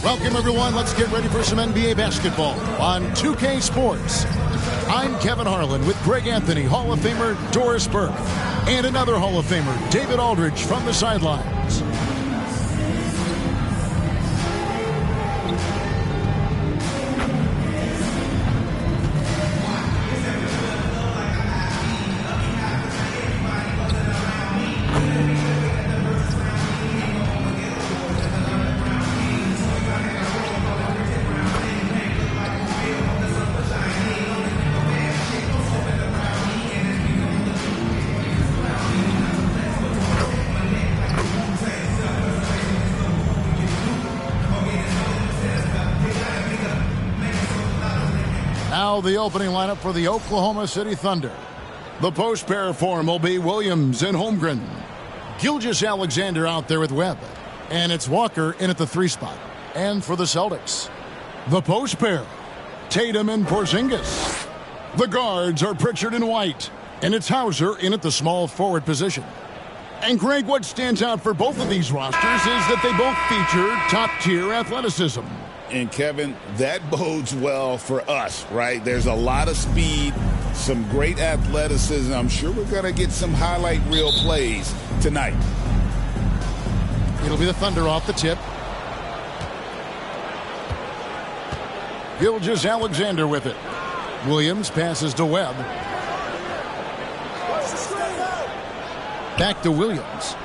Welcome, everyone. Let's get ready for some NBA basketball on 2K Sports. I'm Kevin Harlan with Greg Anthony, Hall of Famer Doris Burke, and another Hall of Famer, David Aldridge, from the sidelines. Now the opening lineup for the Oklahoma City Thunder. The post pair form will be Williams and Holmgren. Gilgeous-Alexander out there with Webb. And it's Walker in at the 3 spot. And for the Celtics, the post pair, Tatum and Porzingis. The guards are Pritchard and White. And it's Hauser in at the small forward position. And Greg, what stands out for both of these rosters is that they both feature top-tier athleticism. And, Kevin, that bodes well for us, right? There's a lot of speed, some great athleticism. I'm sure we're going to get some highlight reel plays tonight. It'll be the Thunder off the tip. Gilgeous-Alexander with it. Williams passes to Webb. Back to Williams.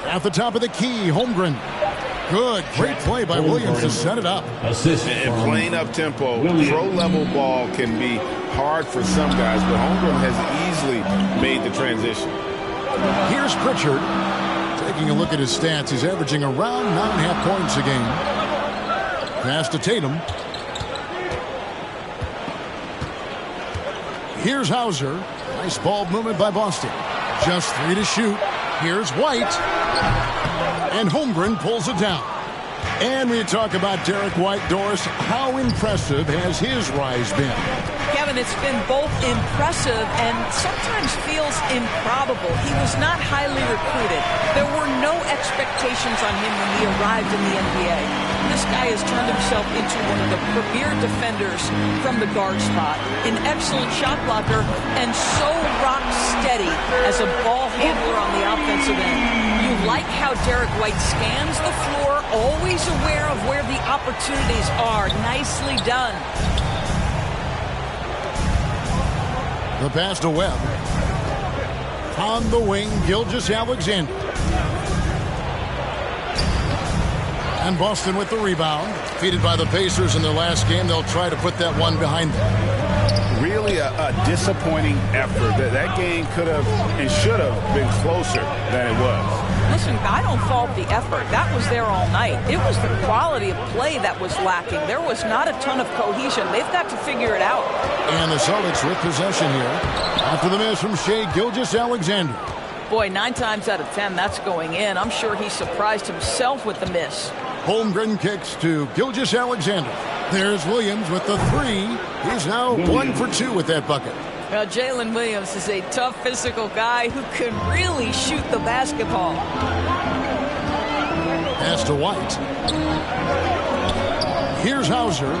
At the top of the key, Holmgren. Good, great play by Williams to set it up. And playing up tempo, pro-level ball can be hard for some guys, but Holmgren has easily made the transition. Here's Pritchard. Taking a look at his stats, he's averaging around 9.5 points a game. Pass to Tatum. Here's Hauser. Nice ball movement by Boston. Just 3 to shoot. Here's White. And Holmgren pulls it down. And we talk about Derek White, Doris. How impressive has his rise been? Kevin, it's been both impressive and sometimes feels improbable. He was not highly recruited. There were no expectations on him when he arrived in the NBA. This guy has turned himself into one of the premier defenders from the guard spot, an excellent shot blocker, and so rock steady as a ball handler on the offensive end. You like how Derek White scans the floor, always aware of where the opportunities are. Nicely done. The pass to Webb. On the wing, Gilgeous-Alexander. And Boston with the rebound. Defeated by the Pacers in their last game. They'll try to put that one behind them. Really a disappointing effort. That game could have and should have been closer than it was. Listen, I don't fault the effort. That was there all night. It was the quality of play that was lacking. There was not a ton of cohesion. They've got to figure it out. And the Celtics with possession here. After the miss from Shai Gilgeous-Alexander. Boy, 9 times out of 10, that's going in. I'm sure he surprised himself with the miss. Holmgren kicks to Gilgeous-Alexander. There's Williams with the 3. He's now 1 for 2 with that bucket. Well, Jalen Williams is a tough physical guy who can really shoot the basketball. Pass to White. Here's Hauser.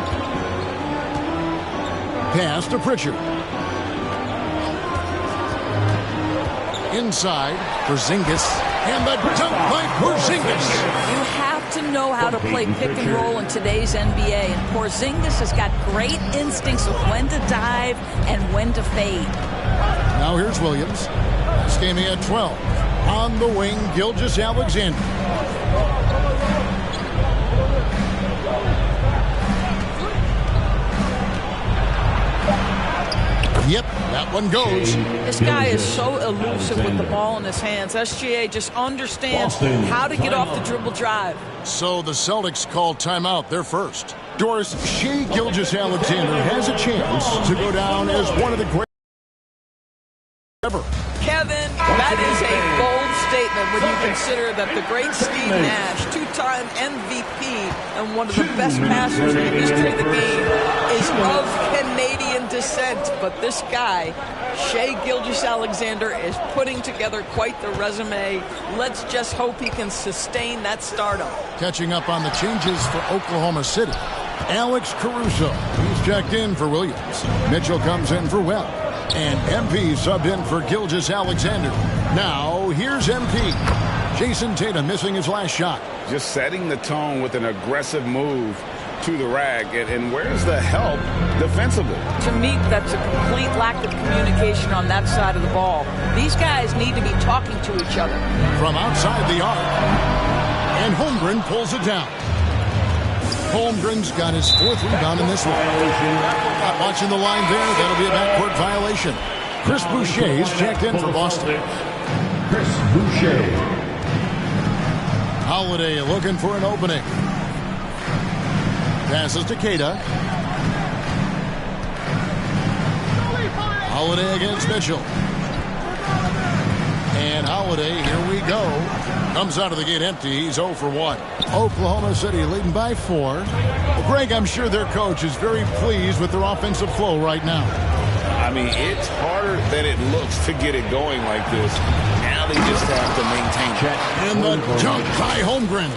Pass to Pritchard. Inside, Porzingis. And the dunk by Porzingis. You have to know how to play pick and roll in today's NBA. And Porzingis has got great instincts of when to dive and when to fade. Now here's Williams. This game he had 12. On the wing, Gilgeous-Alexander. Yep, that one goes. This guy is so elusive with the ball in his hands. SGA just understands how to get off the dribble drive. So the Celtics call timeout. They're first. Doris, Shai Gilgeous-Alexander has a chance to go down as one of the great ever. Kevin, that is a bold statement when you consider that the great Steve Nash, 2-time MVP and one of the best passers in the history of the game, is of Canadian descent. just said, but this guy, Shai Gilgeous-Alexander, is putting together quite the resume. Let's just hope he can sustain that stardom. Catching up on the changes for Oklahoma City. Alex Caruso, he's checked in for Williams. Mitchell comes in for Webb. And MP subbed in for Gilgeous-Alexander. Now, here's MP. Jason Tatum missing his last shot. Just setting the tone with an aggressive move to the rack. And where's the help defensively? To me, that's a complete lack of communication on that side of the ball. These guys need to be talking to each other. From outside the arc. And Holmgren pulls it down. Holmgren's got his 4th rebound in this one. Not watching the line there. That'll be a backcourt violation. Chris Boucher's checked in for Boston. Chris Boucher. Holiday looking for an opening. Passes to Queta. Holiday against Mitchell. And Holiday, here we go. Comes out of the gate empty. He's 0 for 1. Oklahoma City leading by 4. Well, Greg, I'm sure their coach is very pleased with their offensive flow right now. I mean, it's harder than it looks to get it going like this. Now they just have to maintain it. And the jump by Holmgren.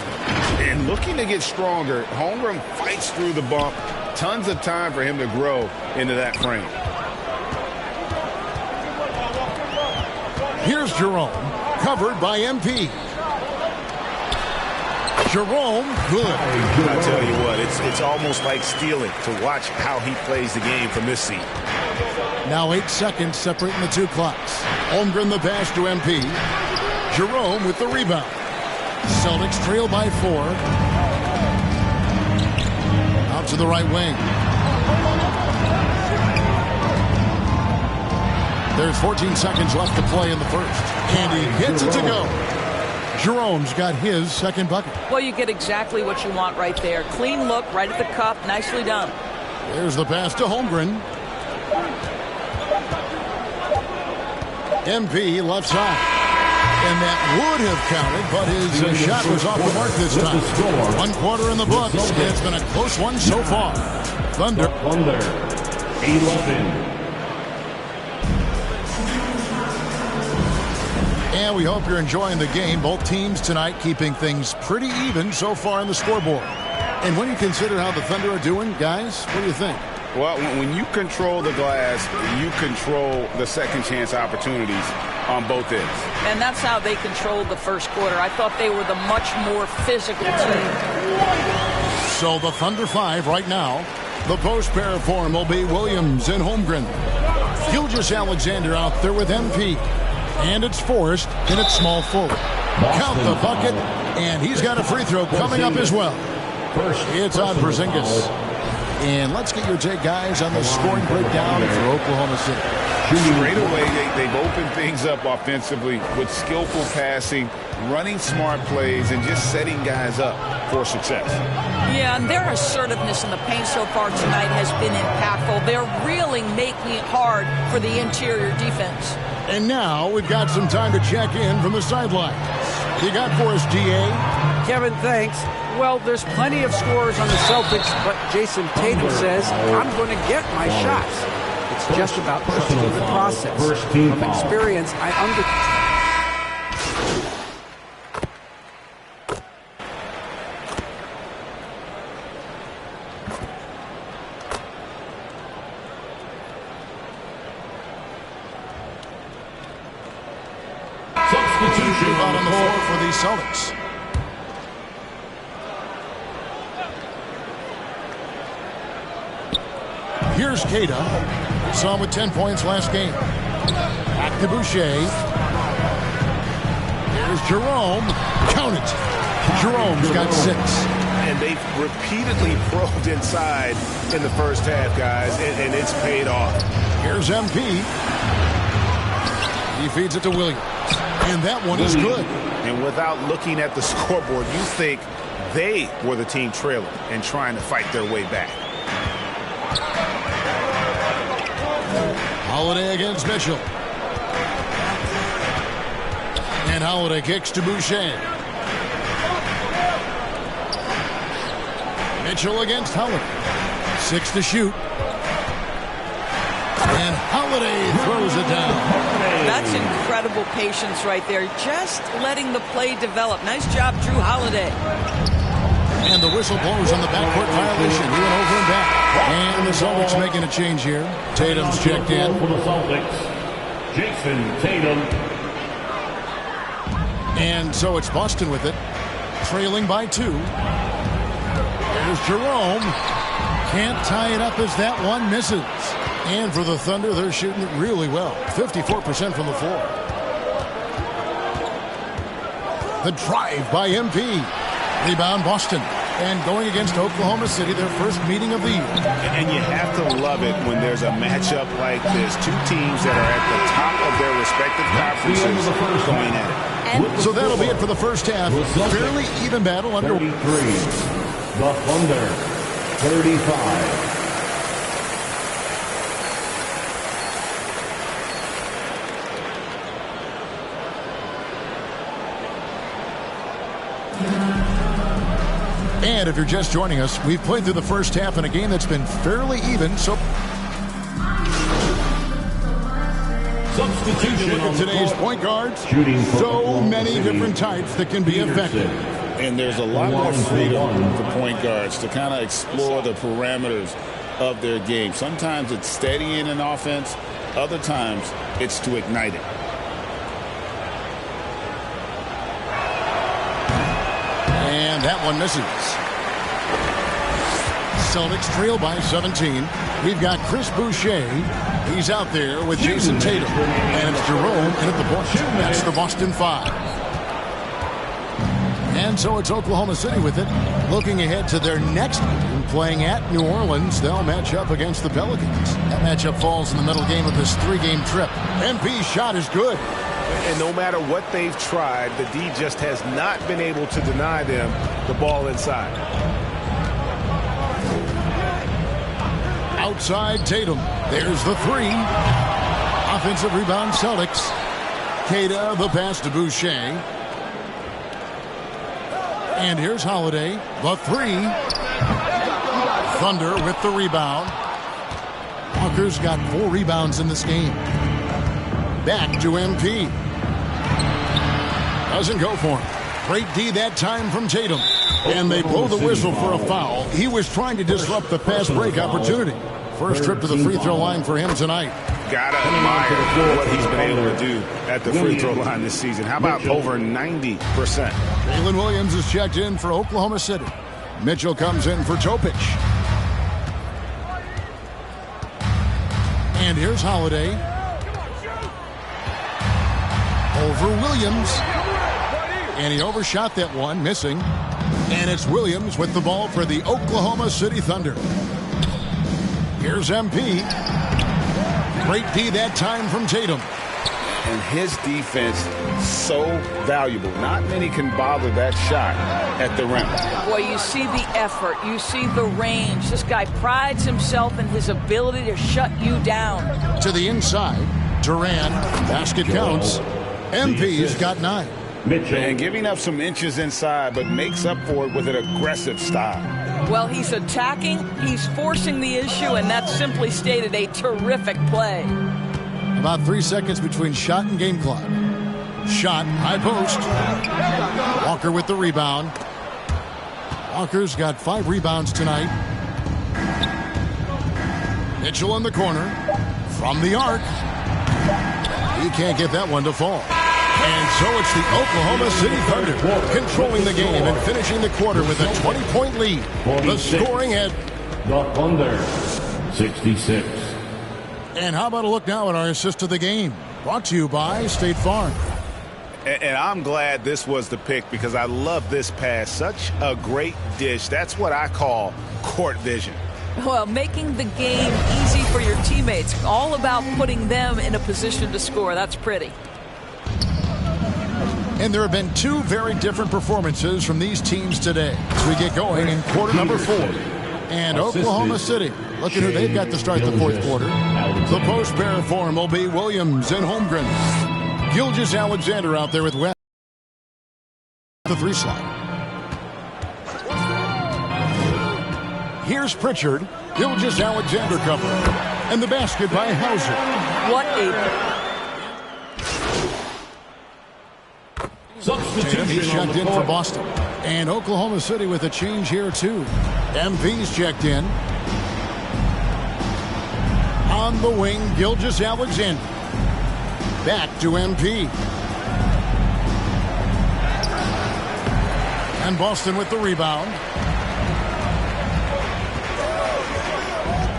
And looking to get stronger, Holmgren fights through the bump. Tons of time for him to grow into that frame. Here's Jerome, covered by MP. Jerome, good. I tell you what, it's almost like stealing to watch how he plays the game from this seat. Now 8 seconds separating the two clocks. Holmgren the pass to MP. Jerome with the rebound. Celtics trail by 4. Out to the right wing. There's 14 seconds left to play in the first. And he hits it to go. Jerome's got his 2nd bucket. Well, you get exactly what you want right there. Clean look, right at the cup. Nicely done. There's the pass to Holmgren. MP left side. And that would have counted, but his shot was off the mark this time. 1 quarter in the books. It's been a close one so far. Thunder. 11. And we hope you're enjoying the game. Both teams tonight keeping things pretty even so far in the scoreboard. And when you consider how the Thunder are doing, guys, what do you think? Well, when you control the glass, you control the second chance opportunities on both ends. And that's how they controlled the first quarter. I thought they were the much more physical team. So the Thunder 5 right now. The post pair form will be Williams and Holmgren. Gilgeous-Alexander out there with MP. And it's Forrest, and it's small forward. Count the bucket, and he's got a free throw coming up as well. It's on Porzingis. And let's get your take, guys, on the scoring breakdown for Oklahoma City. Straight away, they've opened things up offensively with skillful passing, running smart plays, and just setting guys up for success. Yeah, and their assertiveness in the paint so far tonight has been impactful. They're really making it hard for the interior defense. And now we've got some time to check in from the sidelines. You got for us, DA? Kevin, thanks. Well, there's plenty of scorers on the Celtics, but Jason Tatum says, I'm going to get my shots. It's just about trusting the process. From experience, I Substitution out on the floor for the Celtics. Here's Queta. Saw him with 10 points last game. Back to Boucher. Here's Jerome. Count it. Jerome's got 6. And they've repeatedly probed inside in the first half, guys, and it's paid off. Here's MP. He feeds it to Williams. And that one is good. And without looking at the scoreboard, you think they were the team trailing and trying to fight their way back. Holiday against Mitchell. And Holiday kicks to Boucher. Mitchell against Holiday. 6 to shoot. And Holiday throws it down. That's incredible patience right there. Just letting the play develop. Nice job, Drew Holiday. And the whistle blows on the backcourt violation. He went over and back. And the Celtics making a change here. Tatum's checked in. For the Celtics, Jason Tatum. And so it's Boston with it. Trailing by 2. There's Jerome. Can't tie it up as that one misses. And for the Thunder, they're shooting it really well. 54% from the floor. The drive by MP. Rebound Boston. And going against Oklahoma City, their first meeting of the year. And you have to love it when there's a matchup like this. Two teams that are at the top of their respective conferences going at it. So that'll be it for the first half. Fairly even battle under 33. The Thunder, 35. And if you're just joining us, we've played through the first half in a game that's been fairly even. So Substitution look at today's point guards. So many different types that can be effective. And there's a lot more freedom for point guards to kind of explore the parameters of their game. Sometimes it's steadying an offense. Other times it's to ignite it. And that one misses. Celtics trail by 17. We've got Chris Boucher. He's out there with Jason Tatum. And it's Jerome in at the point. That's the Boston 5. And so it's Oklahoma City with it. Looking ahead to their next game, playing at New Orleans. They'll match up against the Pelicans. That matchup falls in the middle game of this 3-game trip. MP's shot is good. And no matter what they've tried, the D just has not been able to deny them the ball inside. Outside Tatum. There's the 3. Offensive rebound Celtics. Queta, the pass to Boucher. And here's Holiday. The 3. Thunder with the rebound. Walker's got 4 rebounds in this game. Back to MP. Doesn't go for him. Great D that time from Tatum. And they blow the whistle for a foul. He was trying to disrupt the fast break opportunity. First trip to the free throw line for him tonight. Gotta admire what he's been able to do at the free throw line this season. How about over 90%? Jalen Williams is checked in for Oklahoma City. Mitchell comes in for Topic. And here's Holiday. Over Williams. And he overshot that one, missing. And it's Williams with the ball for the Oklahoma City Thunder. Here's MP. Great D that time from Tatum. And his defense so valuable. Not many can bother that shot at the rim. Boy, you see the effort. You see the range. This guy prides himself in his ability to shut you down. To the inside. Duran. Basket counts. MP's got 9. And giving up some inches inside, but makes up for it with an aggressive style. Well, he's attacking, he's forcing the issue, and that's simply stated a terrific play. About 3 seconds between shot and game clock. Shot, high post. Walker with the rebound. Walker's got 5 rebounds tonight. Mitchell in the corner. From the arc. He can't get that one to fall. And so it's the Oklahoma City Thunder controlling the game and finishing the quarter with a 20-point lead. The scoring at the Thunder, 66. And how about a look now at our assist of the game? Brought to you by State Farm. And I'm glad this was the pick because I love this pass. Such a great dish. That's what I call court vision. Well, making the game easy for your teammates. All about putting them in a position to score. That's pretty. And there have been 2 very different performances from these teams today as we get going in quarter number 4. And Oklahoma City, look at who they've got to start the 4th quarter. The post pair form will be Williams and Holmgren. Gilgeous-Alexander out there with Webb. The 3 slot. Here's Pritchard. Gilgeous-Alexander cover. And the basket by Hauser. What a... Tatum, he's checked in for Boston. And Oklahoma City with a change here, too. MP's checked in. On the wing, Gilgeous-Alexander. Back to MP. And Boston with the rebound.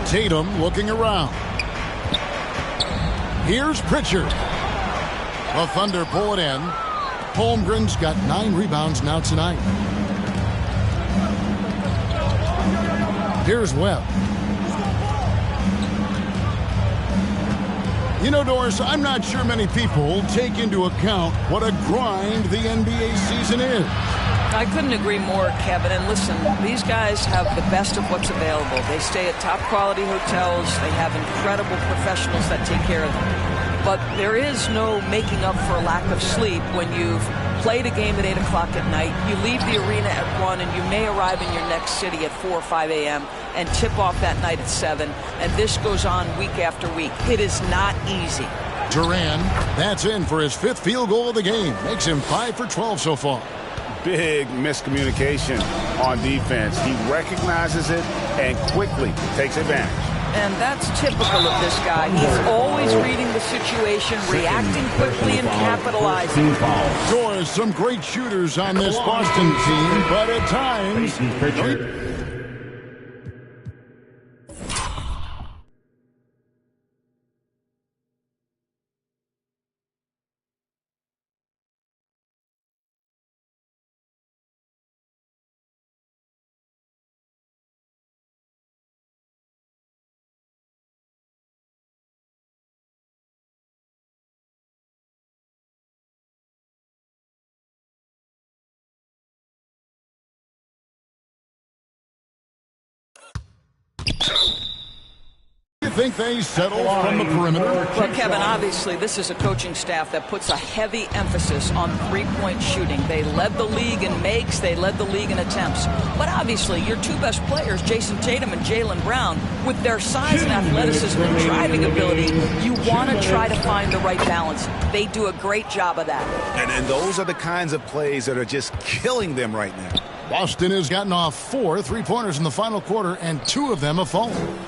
Tatum looking around. Here's Pritchard. The Thunder pull it in. Holmgren's got 9 rebounds now tonight. Here's Webb. You know, Doris, I'm not sure many people take into account what a grind the NBA season is. I couldn't agree more, Kevin. And listen, these guys have the best of what's available. They stay at top quality hotels. They have incredible professionals that take care of them. But there is no making up for a lack of sleep when you've played a game at 8 o'clock at night. You leave the arena at 1, and you may arrive in your next city at 4 or 5 a.m. and tip off that night at 7. And this goes on week after week. It is not easy. Duran, that's in for his 5th field goal of the game. Makes him 5 for 12 so far. Big miscommunication on defense. He recognizes it and quickly takes advantage. And that's typical of this guy. He's always reading the situation, reacting quickly, and capitalizing. Doris, some great shooters on this Boston team, but at times... think they settle from the perimeter? Well, Kevin, obviously this is a coaching staff that puts a heavy emphasis on three-point shooting. They led the league in makes, they led the league in attempts. But obviously your 2 best players, Jason Tatum and Jaylen Brown, with their size and athleticism and driving ability, you want to try to find the right balance. They do a great job of that. And those are the kinds of plays that are just killing them right now. Boston has gotten off 4 3-pointers in the final quarter, and 2 of them have fallen.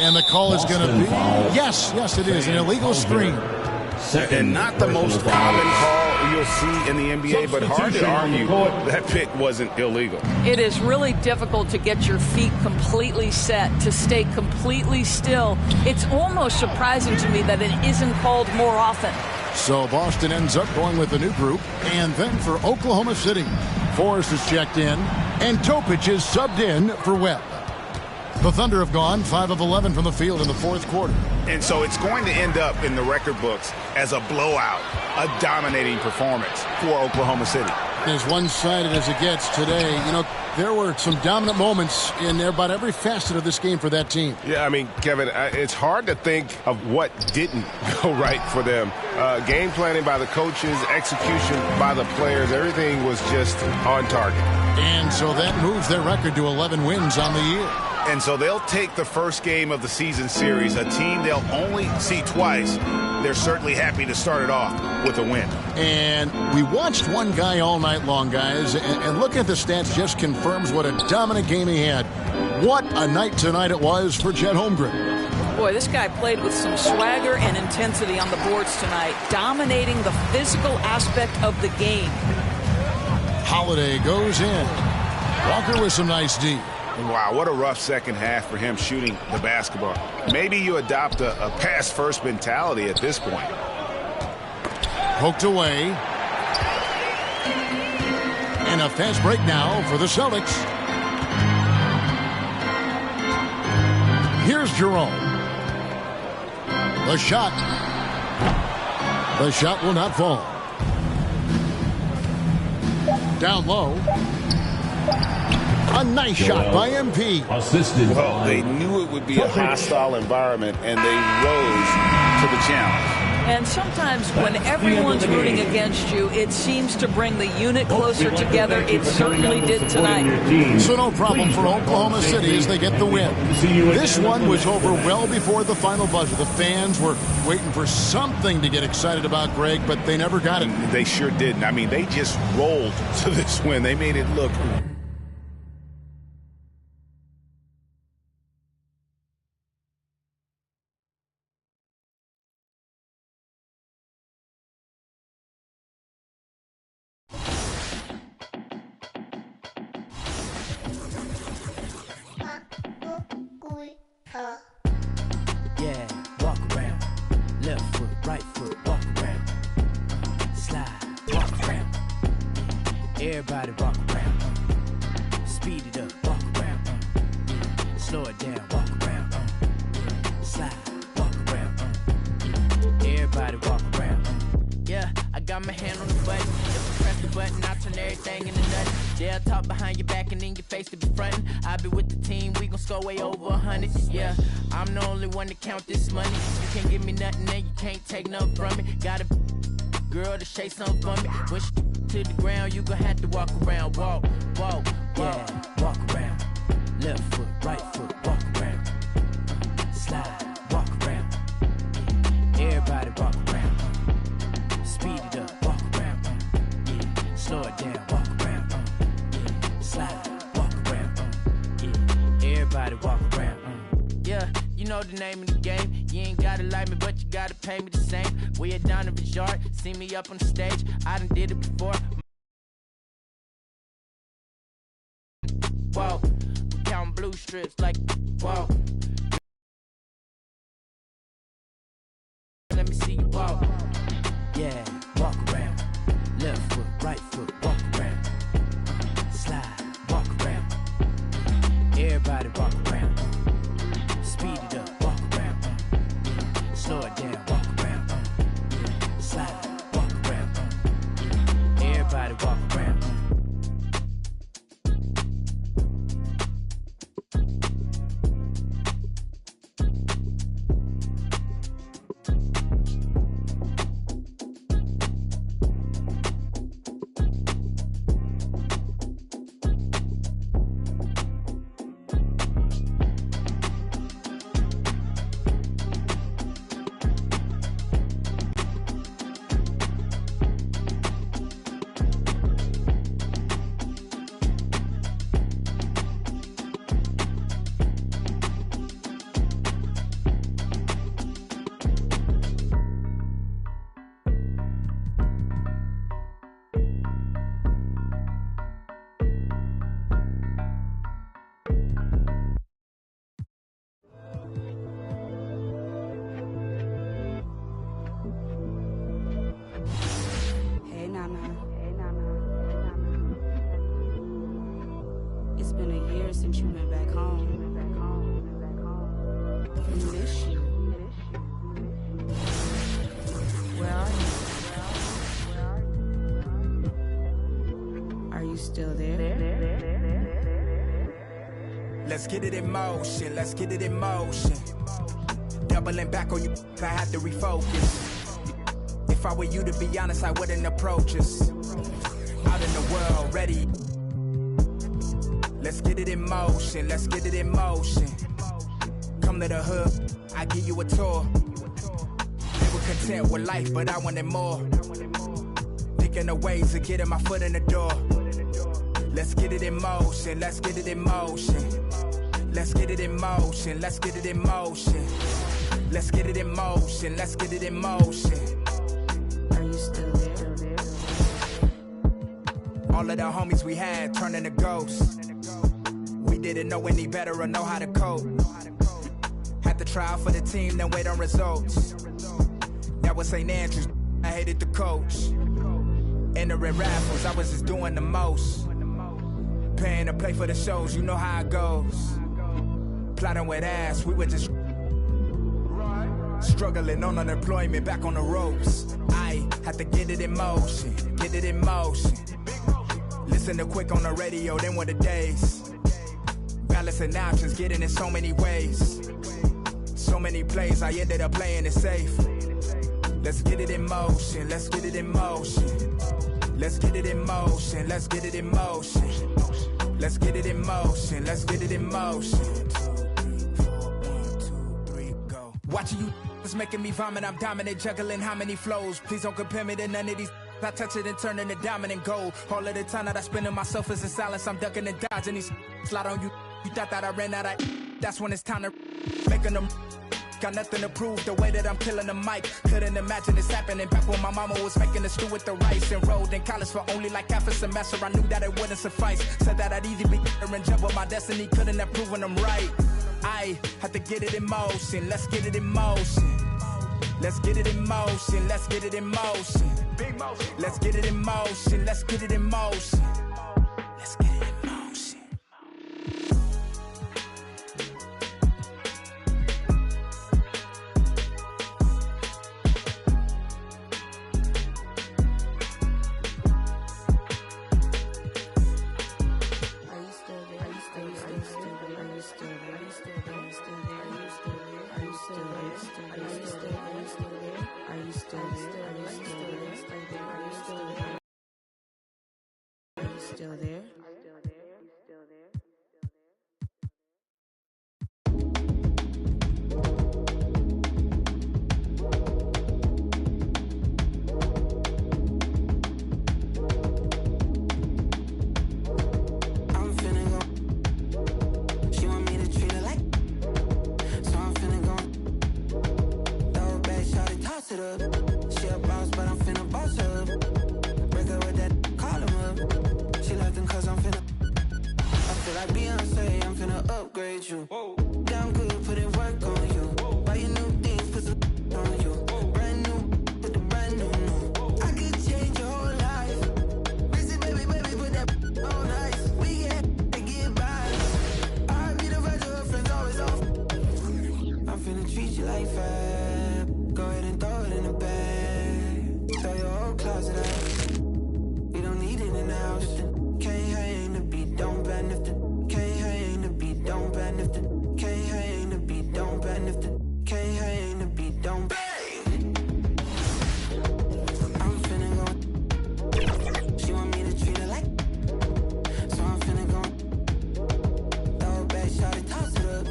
And the call is going to be, yes, it is, an illegal screen. And not the most common call you'll see in the NBA, but hard to argue that pick wasn't illegal. It is really difficult to get your feet completely set, to stay completely still. It's almost surprising to me that it isn't called more often. So Boston ends up going with a new group. And then for Oklahoma City, Forrest is checked in, and Topic is subbed in for Webb. The Thunder have gone 5 of 11 from the field in the 4th quarter. And so it's going to end up in the record books as a blowout, a dominating performance for Oklahoma City. As one-sided as it gets today, you know, there were some dominant moments in about every facet of this game for that team. Yeah, I mean, Kevin, it's hard to think of what didn't go right for them. Game planning by the coaches, execution by the players, everything was just on target. And so that moves their record to 11 wins on the year. And so they'll take the first game of the season series, a team they'll only see twice. They're certainly happy to start it off with a win. And we watched one guy all night long, guys, and looking at the stats just confirms what a dominant game he had. What a night tonight it was for Chet Holmgren. Boy, this guy played with some swagger and intensity on the boards tonight, dominating the physical aspect of the game. Holiday goes in. Walker with some nice D. Wow, what a rough second half for him shooting the basketball. Maybe you adopt a pass-first mentality at this point. Poked away. And a fast break now for the Celtics. Here's Jerome. The shot. The shot will not fall. Down low. A nice shot by MP. Assisted. Well, they knew it would be a hostile environment, and they rose to the challenge. And sometimes when everyone's rooting against you, it seems to bring the unit closer together. It certainly did tonight. So no problem for Oklahoma City as they get the win. This one was over well before the final buzzer. The fans were waiting for something to get excited about, Greg, but they never got it. They sure didn't. I mean, they just rolled to this win. They made it look... Yeah, walk around. Left foot, right foot, walk around. Slide, walk around. Everybody walk around. Speed it up, walk around. Slow it down, walk around. Slide, walk around. Everybody walk around. Yeah, I got my hand on the button. If I press the button, I turn everything into nothing. They'll talk behind your back and in your face to be frontin'. I be with the team, we gon' score way over 100. Yeah, I'm the only one to count this money. You can't give me nothing and you can't take nothing from me. Got a girl to shake something for me. When she to the ground, you gon' have to walk around. Walk, walk, walk. Yeah, walk around. Left foot, right foot, walk around. Slide, walk around. Everybody walk around. Speed it up, walk around. Slow it down, walk around. Slide, walk around. Everybody walk around. Yeah, you know the name of the game. You ain't gotta like me, but you gotta pay me the same. We at down in Resort, see me up on the stage. I done did it before. Whoa, we counting blue strips like whoa. Let me see you walk. Yeah, walk around. Left foot, right foot, walk around. Slide, walk around. Everybody walk around. Speed it up, walk around. Slow it down, walk around. Slide, walk around. Everybody walk around. It's been a year since you went back home. We miss you. Where are you? Are you still there? Let's get it in motion, let's get it in motion. Doubling back on you, I had to refocus. If I were you, to be honest, I wouldn't approach us. Out in the world, ready. Let's get it in motion, let's get it in motion. Come to the hood, I give you a tour. They were content with life, but I wanted more. Thinking of ways of getting my foot in the door. Let's get it in motion, let's get it in motion. Let's get it in motion, let's get it in motion. Let's get it in motion, let's get it in motion. Are you still there? All of the homies we had turning to ghosts. We didn't know any better or know how to cope. Had to try out for the team, then wait on results. That was St. Andrews, I hated the coach. Entering raffles, I was just doing the most. Paying to play for the shows, you know how it goes. Plotting with ass, we were just struggling on unemployment, back on the ropes. I had to get it in motion, get it in motion. Listen to quick on the radio, then were the days. Balancing options, getting in so many ways. So many plays, I ended up playing it safe. Let's get it in motion, let's get it in motion. Let's get it in motion, let's get it in motion. Let's get it in motion, let's get it in motion. 2, 3, 4, 1, 2, 3, go. Watching you, it's making me vomit. I'm dominant, juggling how many flows. Please don't compare me to none of these. I touch it and turn into dominant gold. All of the time that I spend in myself is in silence. I'm ducking and dodging these. Slide on you. You thought that I ran out of. That's when it's time to making them. Got nothing to prove the way that I'm killing the mic. Couldn't imagine this happening back when my mama was making the stew with the rice. Enrolled in college for only like half a semester. I knew that it wouldn't suffice. Said that I'd either be or in jail, but my destiny couldn't have proven them right. I had to get it in motion. Let's get it in motion. Let's get it in motion. Let's get it in motion. Let's get it in motion. Let's get it in motion. Let's get it in motion. Still there? I'm finna go. She want me to treat her like. So I'm finna go. Throw it back, shawty, toss it up. She a boss, but I'm finna boss her up. Break her with that, call him up. She left him cause I'm finna. I feel like Beyonce, I'm finna upgrade you. Down good, put in work on you. Buy you new things, put some on you. Brand new, put the brand new. I could change your whole life. Busy baby, put that on ice. We get by. I be the version of friends always off. I'm finna treat you like fab. Go ahead and throw it in the bag. Throw your whole closet out. We don't need it in the house. Can't hang the beat, don't ban if the. Can't hang the beat, don't ban if the. Can't hang the beat, don't ban if the. Can't hang the beat, don't bang. I'm finna go. She want me to treat her like. So I'm finna go. Throw it back, shawty, toss it up.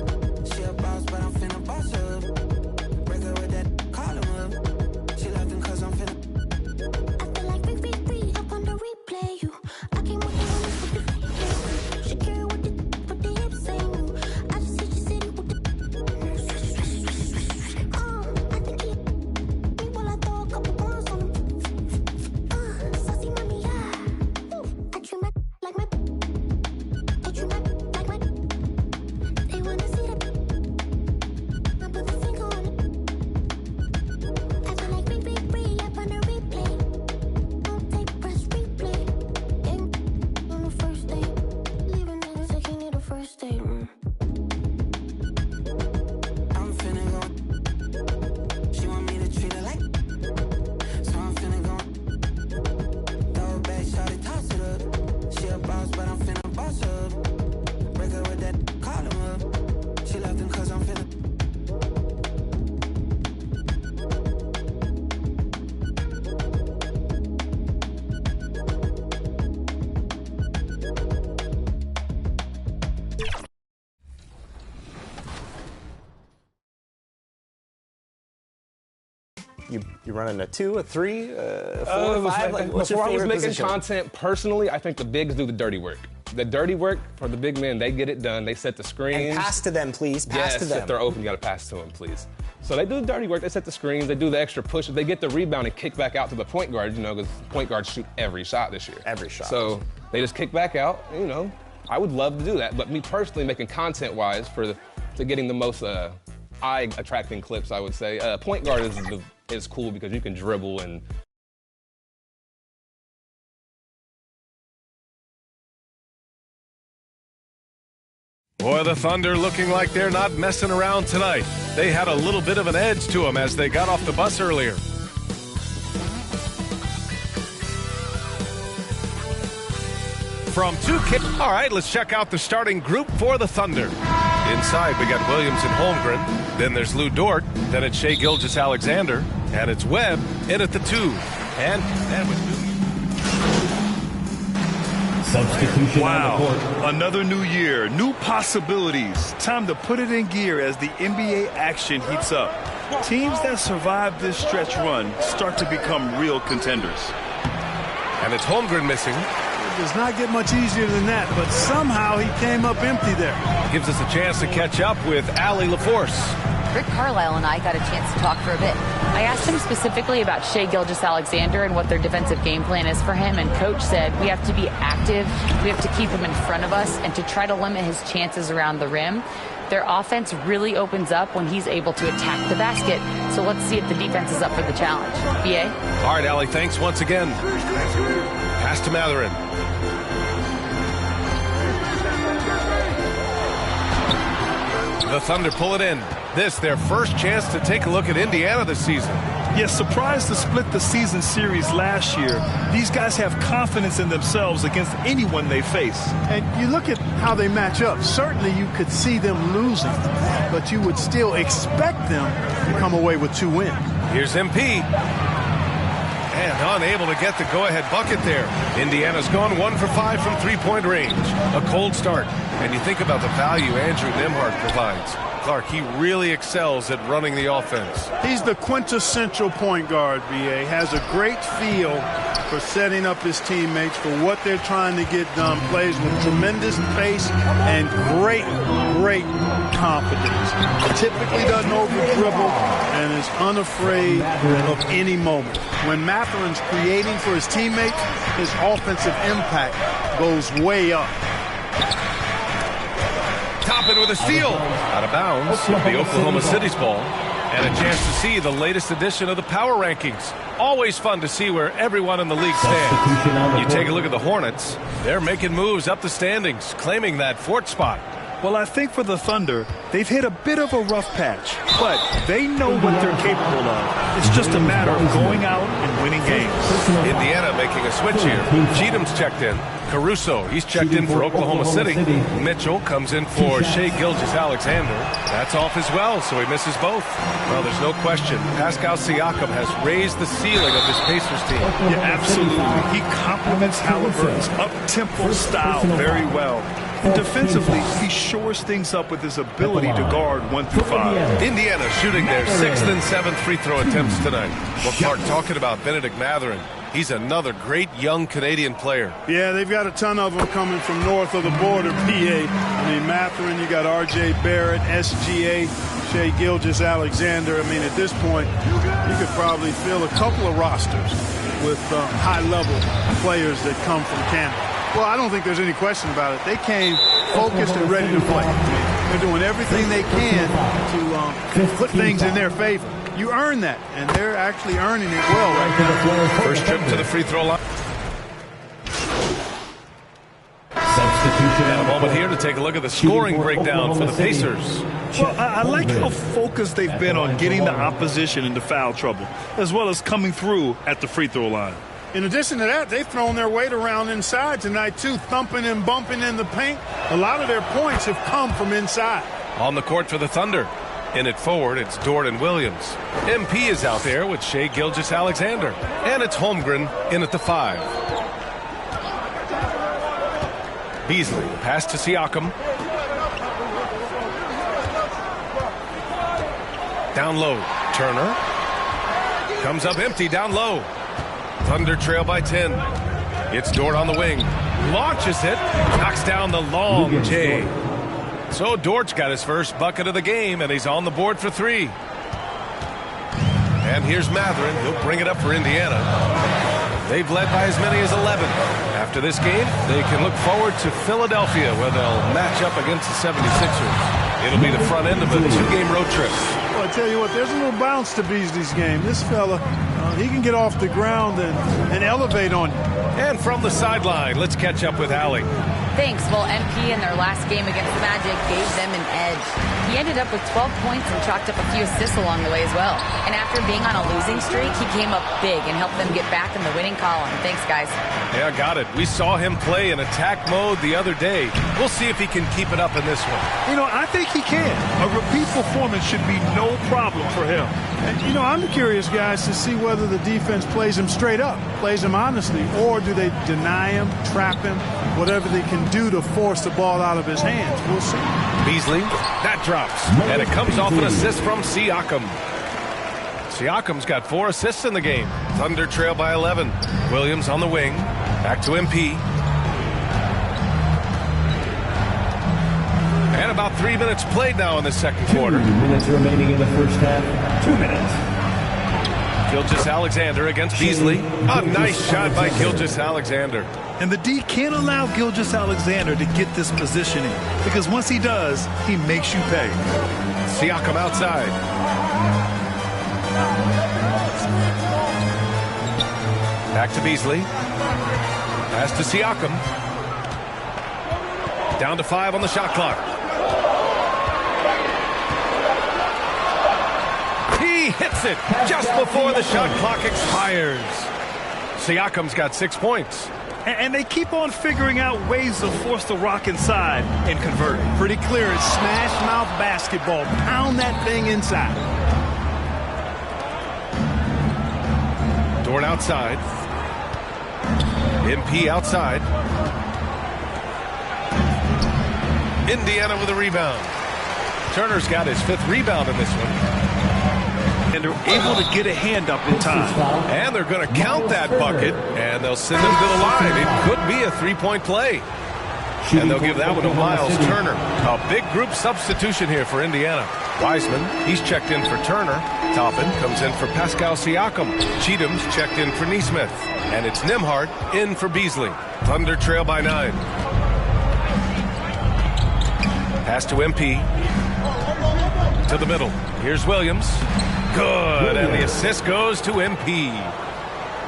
She a boss, but I'm finna boss her up. Break her with that, call him up. She left him cause I'm finna. I feel like free up on the replay. You, I came with the honest with the replay. She carry with the hips saying you. I just hit your city with the. I think he me while I throw a couple bombs on him. Saucy mommy, yeah. I treat my like my. I treat my like my. They wanna see the. I put the finger on it. I feel like free up on the replay. Don't take press replay. Gang on the first day. Leaving the second of the first day. I'm finna go. She want me to treat her like. So I'm finna go. Throw it back, shawty, toss it up. She a boss, but I'm finna boss her up. Break her with that, call him up. She left him cause I'm finna. You running a 2, a 3, a 4, 5? Like, what's your Before I was favorite making position? content, personally, I think the bigs do the dirty work. The dirty work for the big men, they get it done. They set the screens. And pass to them, please. Pass yes, to them. if they're open, you got to pass to them, please. So they do the dirty work. They set the screens. They do the extra pushes. They get the rebound and kick back out to the point guard, because point guards shoot every shot this year. Every shot. So they just kick back out. I would love to do that. But me personally, making content-wise to getting the most eye-attracting clips, I would say, point guard is cool because you can dribble and. Boy, the Thunder looking like they're not messing around tonight. They had a little bit of an edge to them as they got off the bus earlier. From 2K. All right, let's check out the starting group for the Thunder. Inside, we got Williams and Holmgren. Then there's Lou Dort. Then it's Shai Gilgeous-Alexander. And it's Webb in at the 2. And with substitution wow. on the court. Another new year, new possibilities. Time to put it in gear as the NBA action heats up. Teams that survive this stretch run start to become real contenders. And it's Holmgren missing. It does not get much easier than that, but somehow he came up empty there. Gives us a chance to catch up with Allie LaForce. Rick Carlisle and I got a chance to talk for a bit. I asked him specifically about Shai Gilgeous-Alexander and what their defensive game plan is for him, and Coach said we have to be active, we have to keep him in front of us, and to try to limit his chances around the rim. Their offense really opens up when he's able to attack the basket, so let's see if the defense is up for the challenge. BA? All right, Allie, thanks once again. Pass to Matherin. The Thunder pull it in. This, their first chance to take a look at Indiana this season. Yes, surprised to split the season series last year. These guys have confidence in themselves against anyone they face. And you look at how they match up. Certainly you could see them losing, but you would still expect them to come away with 2 wins. Here's MP. And unable to get the go-ahead bucket there. Indiana's gone 1 for 5 from three-point range. A cold start. And you think about the value Andrew Nembhard provides. Clark, he really excels at running the offense. He's the quintessential point guard, BA. Has a great feel for setting up his teammates for what they're trying to get done. Plays with tremendous pace and great confidence. Typically doesn't over-dribble and is unafraid of any moment. When Matherin's creating for his teammates, his offensive impact goes way up. Toppin with a steal. Out of bounds. The Oklahoma City's ball. And a chance to see the latest edition of the power rankings. Always fun to see where everyone in the league stands. You take a look at the Hornets. They're making moves up the standings, claiming that 4th spot. Well, I think for the Thunder, they've hit a bit of a rough patch, but they know what they're capable of. It's just a matter of going out and winning games. Indiana making a switch here. Cheatham's checked in. Caruso, he's checked in for Oklahoma City. Mitchell comes in for Shai Gilgeous-Alexander. That's off as well, so he misses both. Well, there's no question. Pascal Siakam has raised the ceiling of this Pacers team. Yeah, absolutely. He complements Halliburton's up-tempo style very well. And defensively, he shores things up with his ability to guard 1 through 5. Indiana shooting their 6th and 7th free throw attempts tonight. Well, Clark, talking about Benedict Matherin, he's another great young Canadian player. Yeah, they've got a ton of them coming from north of the border, PA. I mean, Matherin, you got R.J. Barrett, SGA, Shai Gilgeous-Alexander. I mean, at this point, you could probably fill a couple of rosters with high-level players that come from Canada. Well, I don't think there's any question about it. They came focused and ready to play. They're doing everything they can to put things in their favor. You earn that, and they're actually earning it well right now. First trip to the free throw line. Substitution. And a moment here to take a look at the scoring breakdown for the Pacers. Well, I like how focused they've been on getting the opposition into foul trouble, as well as coming through at the free throw line. In addition to that, they've thrown their weight around inside tonight, too, thumping and bumping in the paint. A lot of their points have come from inside. On the court for the Thunder. In it forward, it's Dort and Williams. MP is out there with Shai Gilgeous-Alexander. And it's Holmgren in at the 5. Beasley, pass to Siakam. Down low, Turner. Comes up empty, down low. Thunder trail by 10. It's Dort on the wing. Launches it. Knocks down the long J. So Dort's got his first bucket of the game, and he's on the board for 3. And here's Matherin. He'll bring it up for Indiana. They've led by as many as 11. After this game, they can look forward to Philadelphia, where they'll match up against the 76ers. It'll be the front end of a 2-game road trip. Well, I tell you what, there's a little bounce to Beasley's game. This fella, he can get off the ground and elevate on you. And from the sideline, let's catch up with Allie. Thanks. Well, MP in their last game against the Magic gave them an edge. He ended up with 12 points and chalked up a few assists along the way as well. And after being on a losing streak, he came up big and helped them get back in the winning column. Thanks, guys. Yeah, got it. We saw him play in attack mode the other day. We'll see if he can keep it up in this one. You know, I think he can. A repeat performance should be no problem for him. And, you know, I'm curious, guys, to see whether the defense plays him straight up, plays him honestly, or do they deny him, trap him, whatever they can do to force the ball out of his hands. We'll see. Beasley, that drops. And it comes off an assist from Siakam. Siakam's got 4 assists in the game. Thunder trail by 11. Williams on the wing. Back to MP. And about 3 minutes played now in the second quarter. 2 minutes remaining in the first half. 2 minutes. Gilgeous-Alexander against Beasley. A nice shot by Gilgeous-Alexander. And the D can't allow Gilgeous-Alexander to get this positioning, because once he does, he makes you pay. Siakam outside. Back to Beasley. Pass to Siakam. Down to 5 on the shot clock. He hits it just before the shot clock expires. Siakam's got 6 points. And they keep on figuring out ways to force the rock inside and convert. Pretty clear. It's smash mouth basketball. Pound that thing inside. Dort outside. MP outside. Indiana with a rebound. Turner's got his 5th rebound in this one. And they're able to get a hand up in time. And they're going to count that bucket, and they'll send him to the line. It could be a 3-point play. And they'll give that one to Miles Turner. A big group substitution here for Indiana. Wiseman, he's checked in for Turner. Toppin comes in for Pascal Siakam. Cheatham's checked in for Nesmith. And it's Nembhard in for Beasley. Thunder trail by 9. Pass to MP. To the middle. Here's Williams. Good, and the assist goes to MP.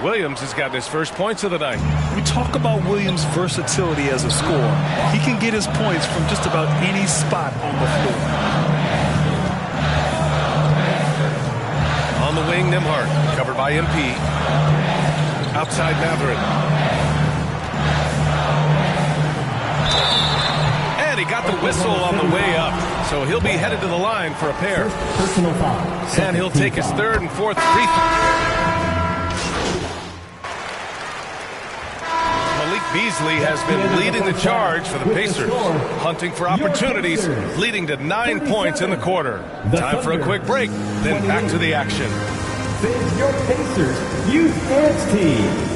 Williams has gotten his first points of the night. We talk about Williams' versatility as a scorer. He can get his points from just about any spot on the floor. On the wing, Nembhard, covered by MP. Outside Matherin. And he got the whistle on the way up. So he'll be headed to the line for a pair. Personal foul. And he'll take his 3rd and 4th free throw. Malik Beasley has been leading the charge for the Pacers, hunting for opportunities, leading to 9 points in the quarter. Time for a quick break, then back to the action. Save your Pacers Youth Dance Team.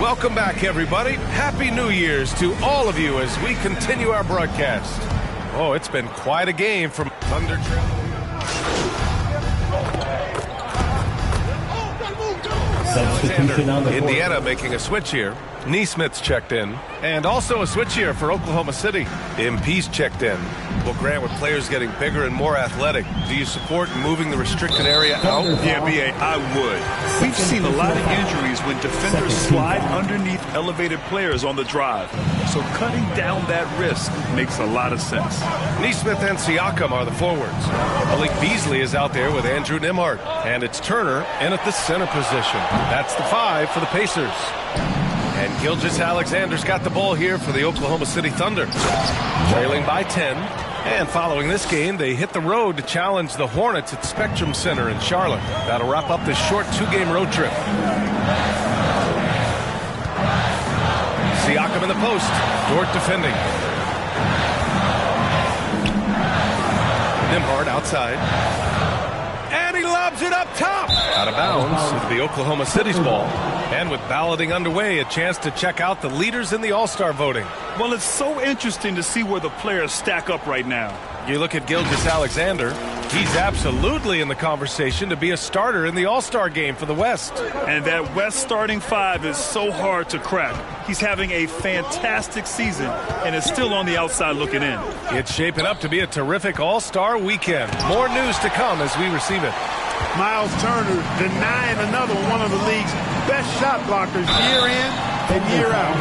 Welcome back, everybody. Happy New Year's to all of you as we continue our broadcast. Oh, it's been quite a game from Thunder Trail. Substitution on the court. Indiana making a switch here. Nesmith's checked in. And also a switch here for Oklahoma City. MP's checked in. Well, Grant, with players getting bigger and more athletic, do you support moving the restricted area out? Yeah, B.A., I would. We've seen a lot of injuries when defenders slide underneath elevated players on the drive. So cutting down that risk makes a lot of sense. Nesmith and Siakam are the forwards. Malik Beasley is out there with Andrew Nembhard. And it's Turner in at the center position. That's the 5 for the Pacers. And Gilgeous-Alexander's got the ball here for the Oklahoma City Thunder. Trailing by 10. And following this game, they hit the road to challenge the Hornets at Spectrum Center in Charlotte. That'll wrap up this short 2-game road trip. Siakam in the post. Dort defending. Nembhard outside. And he lobs it up top. Out of bounds with the Oklahoma City's ball. And with balloting underway, a chance to check out the leaders in the All-Star voting. Well, it's so interesting to see where the players stack up right now. You look at Gilgeous-Alexander, he's absolutely in the conversation to be a starter in the All-Star game for the West. And that West starting five is so hard to crack. He's having a fantastic season and is still on the outside looking in. It's shaping up to be a terrific All-Star weekend. More news to come as we receive it. Miles Turner denying another one of the league's best shot blockers year in and year out.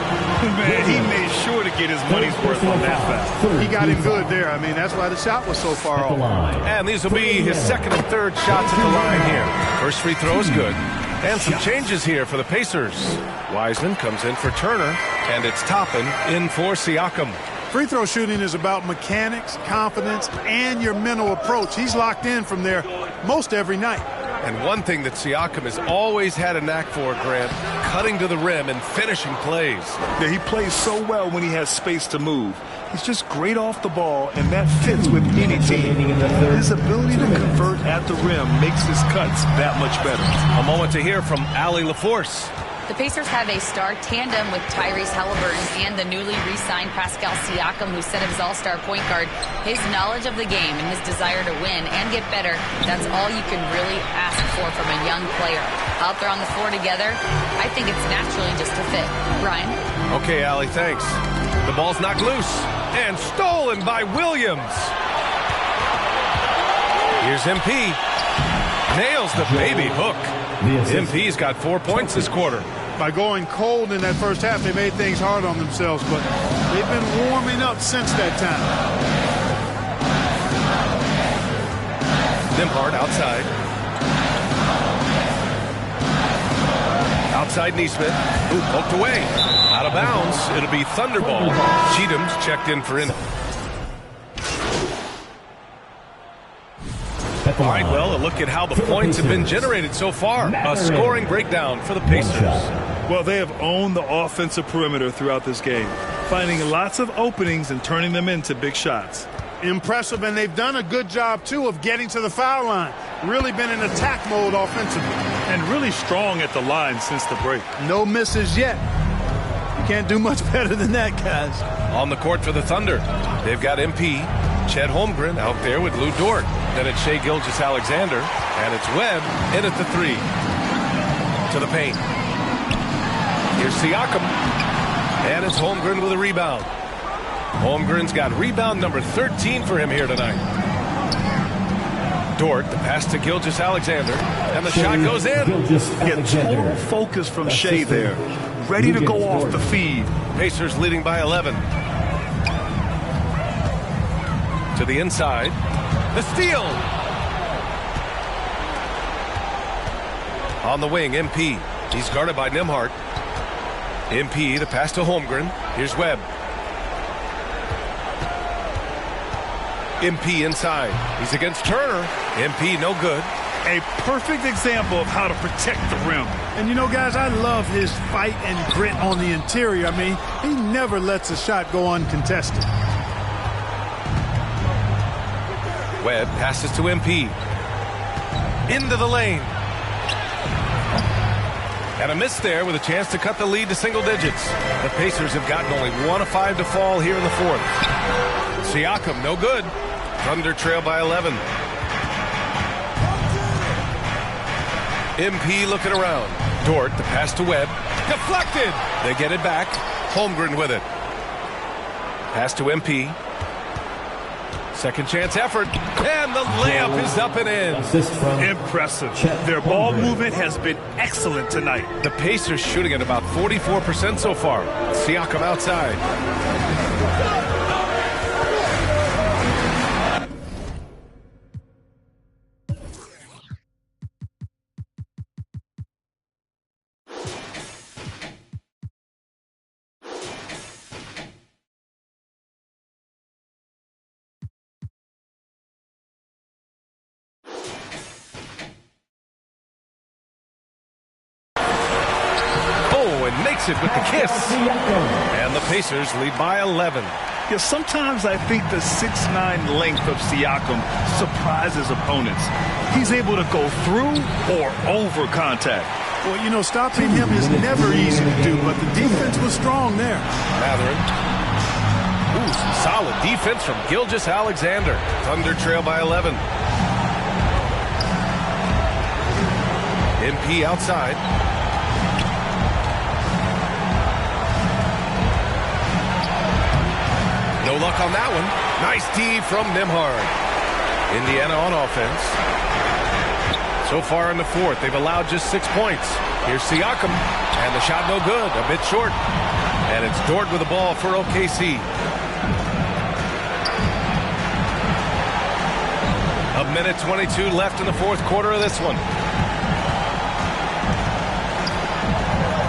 Man, he made sure to get his money's worth on that foul. He got him good there. I mean, that's why the shot was so far off. And these will be his second and third shots at the line here. First free throw is good. And some changes here for the Pacers. Wiseman comes in for Turner, and it's Toppin in for Siakam. Free throw shooting is about mechanics, confidence, and your mental approach. He's locked in from there most every night. And one thing that Siakam has always had a knack for, Grant, cutting to the rim and finishing plays. Yeah, he plays so well when he has space to move. He's just great off the ball, and that fits with any team. His ability to convert at the rim makes his cuts that much better. A moment to hear from Allie LaForce. The Pacers have a star tandem with Tyrese Halliburton and the newly re-signed Pascal Siakam, who set up his all-star point guard. His knowledge of the game and his desire to win and get better, that's all you can really ask for from a young player. Out there on the floor together, I think it's naturally just a fit. Brian? Okay, Allie, thanks. The ball's knocked loose and stolen by Williams. Here's MP. Nails the baby hook. MP's got 4 points this quarter. By going cold in that first half, they made things hard on themselves, but they've been warming up since that time. Nembhard outside. Outside Neesmith. Ooh, poked away. Out of bounds. It'll be Thunderball. Cheatham's checked in for in. All right, well, a look at how the points have been generated so far. A scoring breakdown for the Pacers. Well, they have owned the offensive perimeter throughout this game, finding lots of openings and turning them into big shots. Impressive, and they've done a good job, too, of getting to the foul line. Really been in attack mode offensively. And really strong at the line since the break. No misses yet. You can't do much better than that, guys. On the court for the Thunder, they've got MP, Chet Holmgren out there with Lou Dort. Then it's Shai Gilgeous-Alexander, and it's Webb in at the three. To the paint. Here's Siakam, and it's Holmgren with a rebound. Holmgren's got rebound number 13 for him here tonight. Dort, the pass to Gilgeous-Alexander, and the shot goes in. Yeah, total focus from Shai there. Ready to go off the feed. Pacers leading by 11. To the inside. The steal. On the wing, MP. He's guarded by Nembhard. MP, the pass to Holmgren. Here's Webb. MP inside. He's against Turner. MP no good. A perfect example of how to protect the rim. And you know, guys, I love his fight and grit on the interior. I mean, he never lets a shot go uncontested. Webb passes to MP. Into the lane. And a miss there with a chance to cut the lead to single digits. The Pacers have gotten only 1 of 5 to fall here in the fourth. Siakam, no good. Thunder trail by 11. MP looking around. Dort, the pass to Webb. Deflected. They get it back. Holmgren with it. Pass to MP. Second chance effort. And the layup is up and in. Impressive. Their ball movement has been excellent tonight. The Pacers shooting at about 44% so far. Siakam outside. answered with the kiss. And the Pacers lead by 11. Yeah, sometimes I think the 6'9" length of Siakam surprises opponents. He's able to go through or over contact. Well, you know, stopping him is never easy to do, but the defense was strong there. Matherin. Ooh, some solid defense from Gilgeous-Alexander. Thunder trail by 11. MP outside. No luck on that one. Nice D from Nembhard. Indiana on offense. So far in the fourth, they've allowed just 6 points. Here's Siakam, and the shot no good, a bit short. And it's Dort with the ball for OKC. A minute 22 left in the fourth quarter of this one.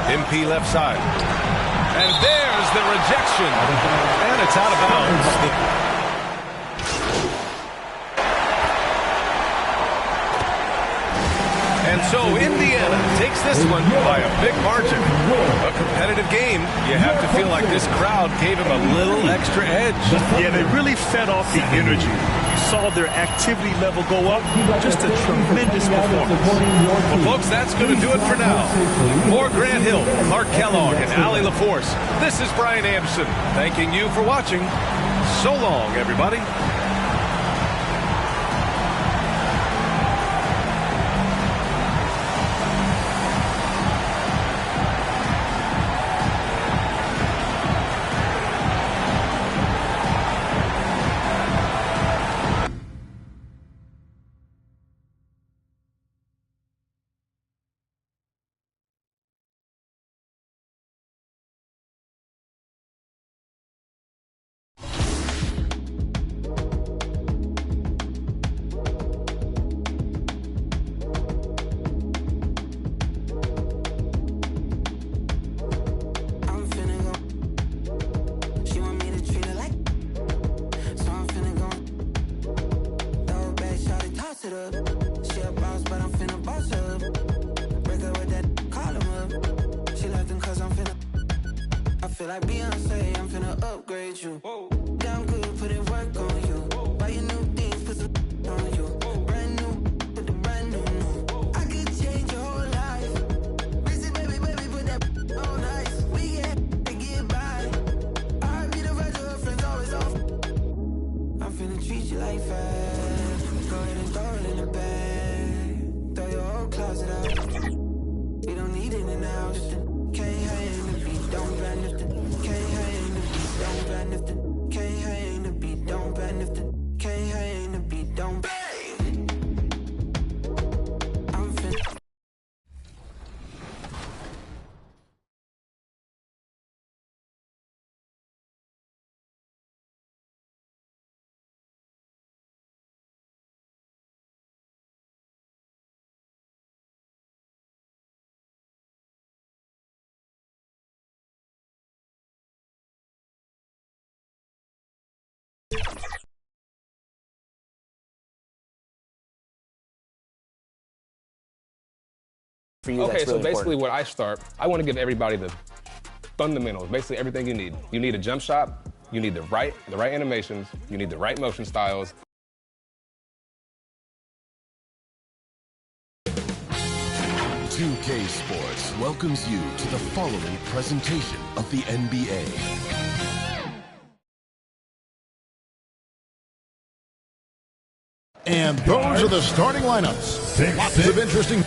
MP left side. And there's the rejection. And it's out of bounds. And so Indiana takes this one by a big margin. A competitive game. You have to feel like this crowd gave him a little extra edge. Yeah, they really fed off the energy. You saw their activity level go up. Just a tremendous performance. Well, folks, that's going to do it for now. For Grant Hill, Clark Kellogg, and Allie LaForce, this is Brian Anderson thanking you for watching. So long, everybody. For you, okay, that's really so basically important. what I start, I want to give everybody the fundamentals, basically everything you need. You need a jump shot, you need the right animations, you need the right motion styles. $2K Sports welcomes you to the following presentation of the NBA. And those are the starting lineups. Lots of interesting.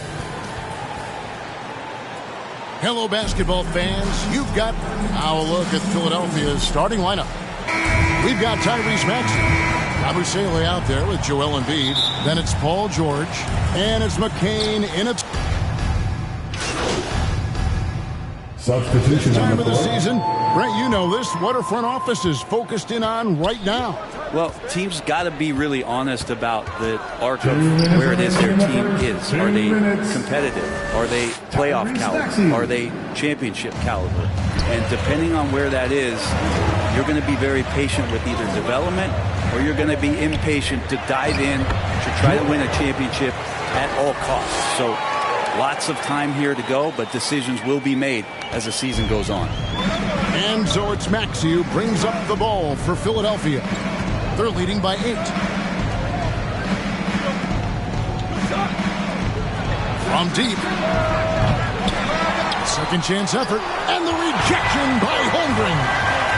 Hello, basketball fans. You've got now a look at Philadelphia's starting lineup. We've got Tyrese Maxey, Abusele out there with Joel Embiid. Then it's Paul George, and it's McCain in its substitution. This time of the season, Brent, you know this. What our front office is focused in on right now. Well, teams got to be really honest about the arc of where it is their team is. Are they competitive? Are they playoff caliber? Are they championship caliber? And depending on where that is, you're going to be very patient with either development or you're going to be impatient to dive in to try to win a championship at all costs. So Lots of time here to go, but decisions will be made as the season goes on. And so it's Maxey who brings up the ball for Philadelphia. They're leading by 8. From deep. Second chance effort. And the rejection by Holmgren.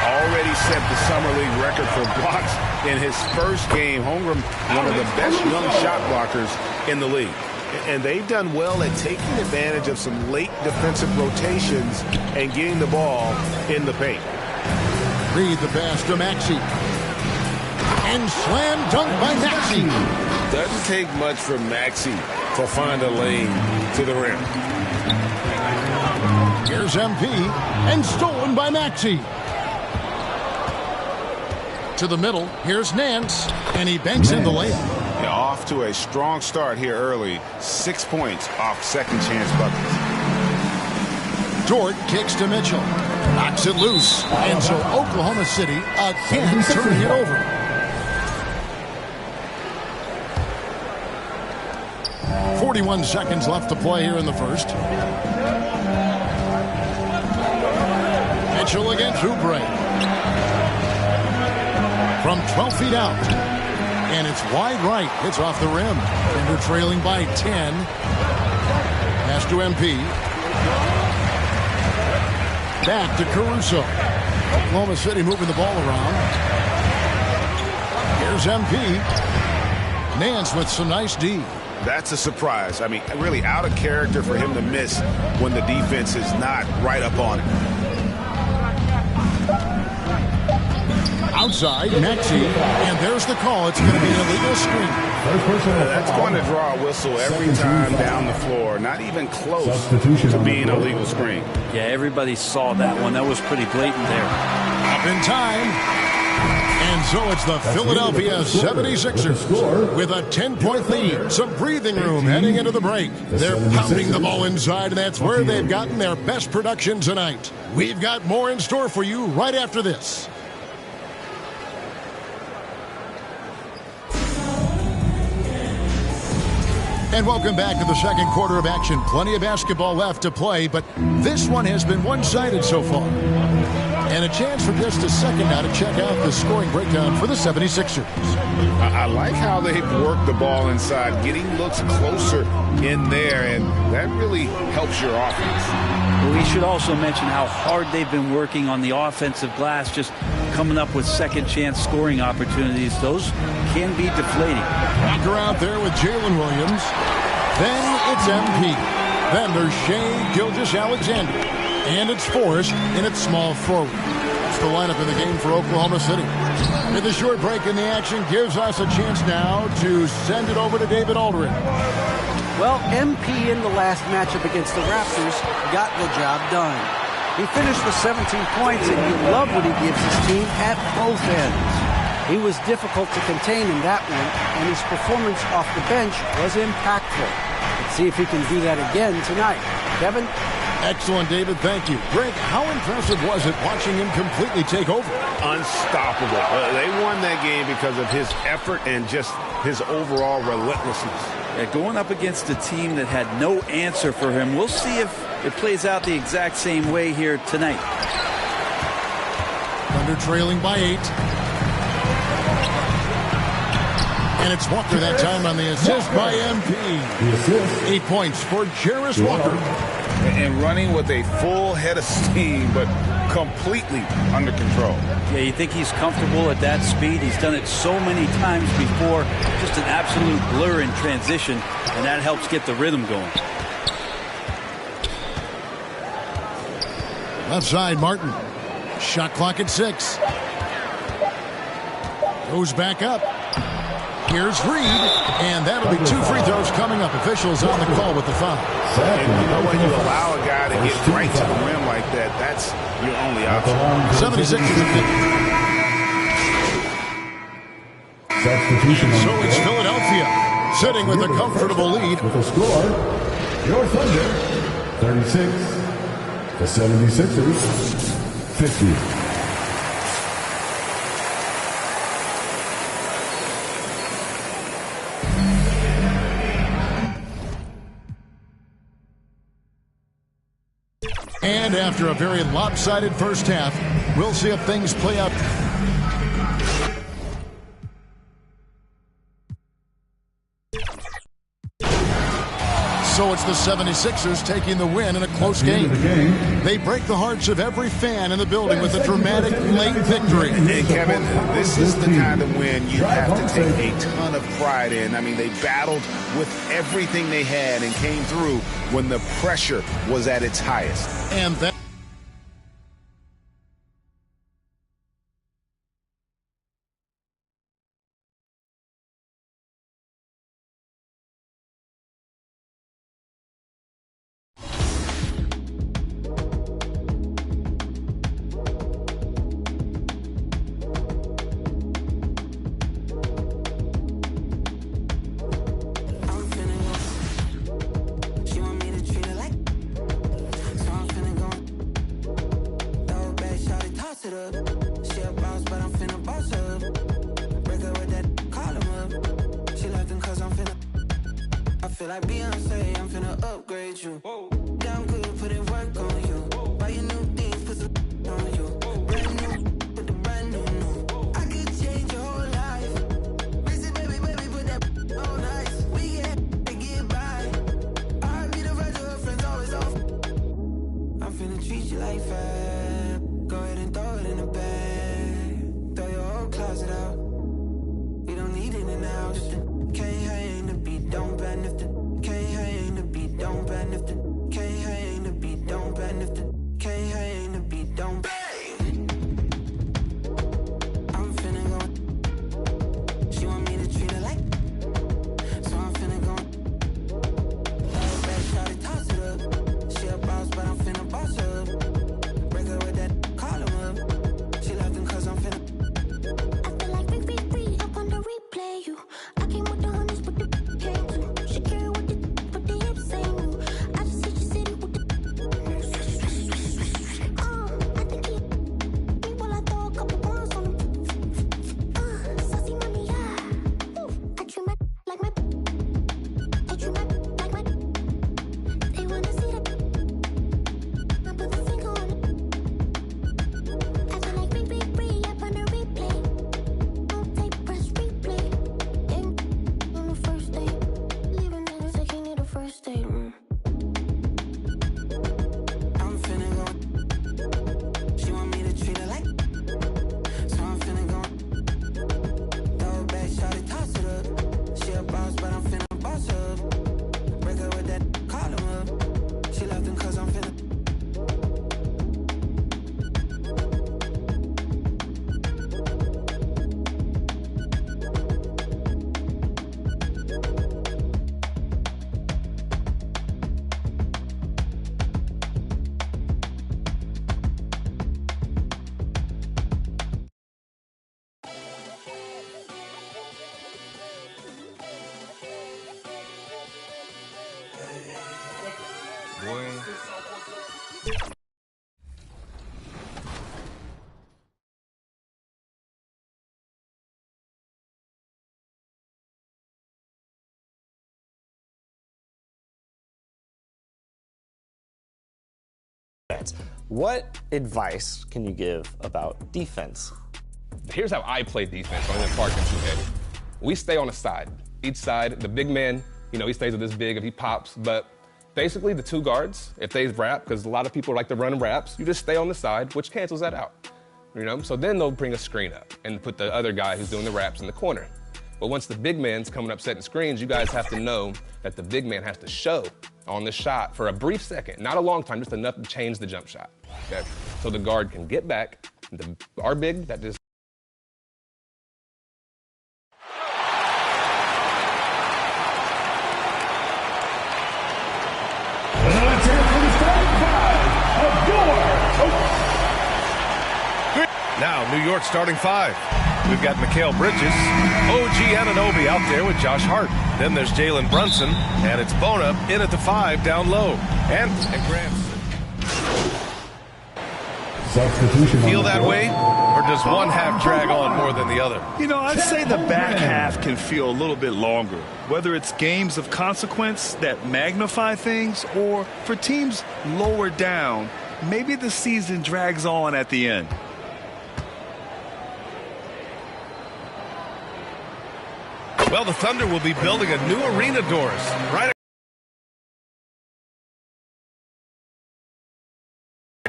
Already set the Summer League record for blocks in his first game. Holmgren, one of the best young shot blockers in the league. And they've done well at taking advantage of some late defensive rotations and getting the ball in the paint. Read the pass to Maxey. And slam dunk by Maxey. Doesn't take much for Maxey to find a lane to the rim. Here's MP, and stolen by Maxey. To the middle, here's Nance, and he banks in the layup. Yeah, off to a strong start here early. 6 points off second chance buckets. Dort kicks to Mitchell. Knocks it loose. And so Oklahoma City again turning it over. .41 seconds left to play here in the first. Mitchell again through break. From 12 feet out. And it's wide right. It's off the rim. And they're trailing by 10. Pass to MP. Back to Caruso. Oklahoma City moving the ball around. Here's MP. Nance with some nice D. That's a surprise. I mean, really out of character for him to miss when the defense is not right up on it. Outside, Maxey, and there's the call. It's going to be an illegal screen. That's going to draw a whistle every time down the floor. Not even close to being a legal screen. Yeah, everybody saw that one. That was pretty blatant there. Up in time. And so it's the Philadelphia 76ers with a 10-point lead. Some breathing room heading into the break. They're pounding the ball inside, and that's where they've gotten their best production tonight. We've got more in store for you right after this. And welcome back to the second quarter of action. Plenty of basketball left to play, but this one has been one-sided so far. And a chance for just a second now to check out the scoring breakdown for the 76ers. I like how they've worked the ball inside, getting looks closer in there, and that really helps your offense. We should also mention how hard they've been working on the offensive glass, just coming up with second chance scoring opportunities. Those can be deflating. Walker out there with Jalen Williams. Then it's MP. Then there's Shai Gilgeous-Alexander. And it's Forrest in its small forward. That's the lineup in the game for Oklahoma City. And the short break in the action gives us a chance now to send it over to David Aldridge. Well, MP in the last matchup against the Raptors got the job done. He finished with 17 points, and you love what he gives his team at both ends. He was difficult to contain in that one, and his performance off the bench was impactful. Let's see if he can do that again tonight. Kevin? Excellent, David. Thank you. Greg, how impressive was it watching him completely take over? Unstoppable. They won that game because of his effort and just his overall relentlessness. Yeah, going up against a team that had no answer for him. We'll see if it plays out the exact same way here tonight. Thunder trailing by 8. And it's Walker that time on the assist by MP. 8 points for Jarris Walker. And running with a full head of steam, but completely under control. Yeah, you think he's comfortable at that speed. He's done it so many times before. Just an absolute blur in transition, and that helps get the rhythm going. Left side, Martin. Shot clock at 6. Goes back up. Here's Reed, and that'll be 2 free throws coming up. Officials on the call with the foul. And you know when you allow a guy to get right to the rim like that, that's your only option. 76 to 50. Substitution. So it's Philadelphia sitting with a comfortable lead. With a score, your Thunder 36, the 76ers 50. And after a very lopsided first half, we'll see if things play out. So it's the 76ers taking the win in a close game. They break the hearts of every fan in the building with a dramatic late victory. And Kevin, this is the kind of win you have to take a ton of pride in. I mean, they battled with everything they had and came through when the pressure was at its highest. And that What advice can you give about defense? Here's how I play defense on the Park and 2K. We stay on a side. Each side, the big man, he stays with this big if he pops, but basically the two guards, if they wrap, because a lot of people like to run wraps, you just stay on the side, which cancels that out. So then they'll bring a screen up and put the other guy who's doing the wraps in the corner. But once the big man's coming up setting screens, you guys have to know that the big man has to show on the shot for a brief second, not a long time, just enough to change the jump shot. Okay? So the guard can get back. Our big, that just Now, New York starting five. We've got Mikal Bridges, OG Anunoby out there with Josh Hart. Then there's Jalen Brunson, and it's Bona in at the 5 down low. And Grant. Substitution. Feel that way? Or does one half drag on more than the other? I'd say the back half can feel a little bit longer, whether it's games of consequence that magnify things or for teams lower down maybe the season drags on at the end. Well, the Thunder will be building a new arena, Doris. Right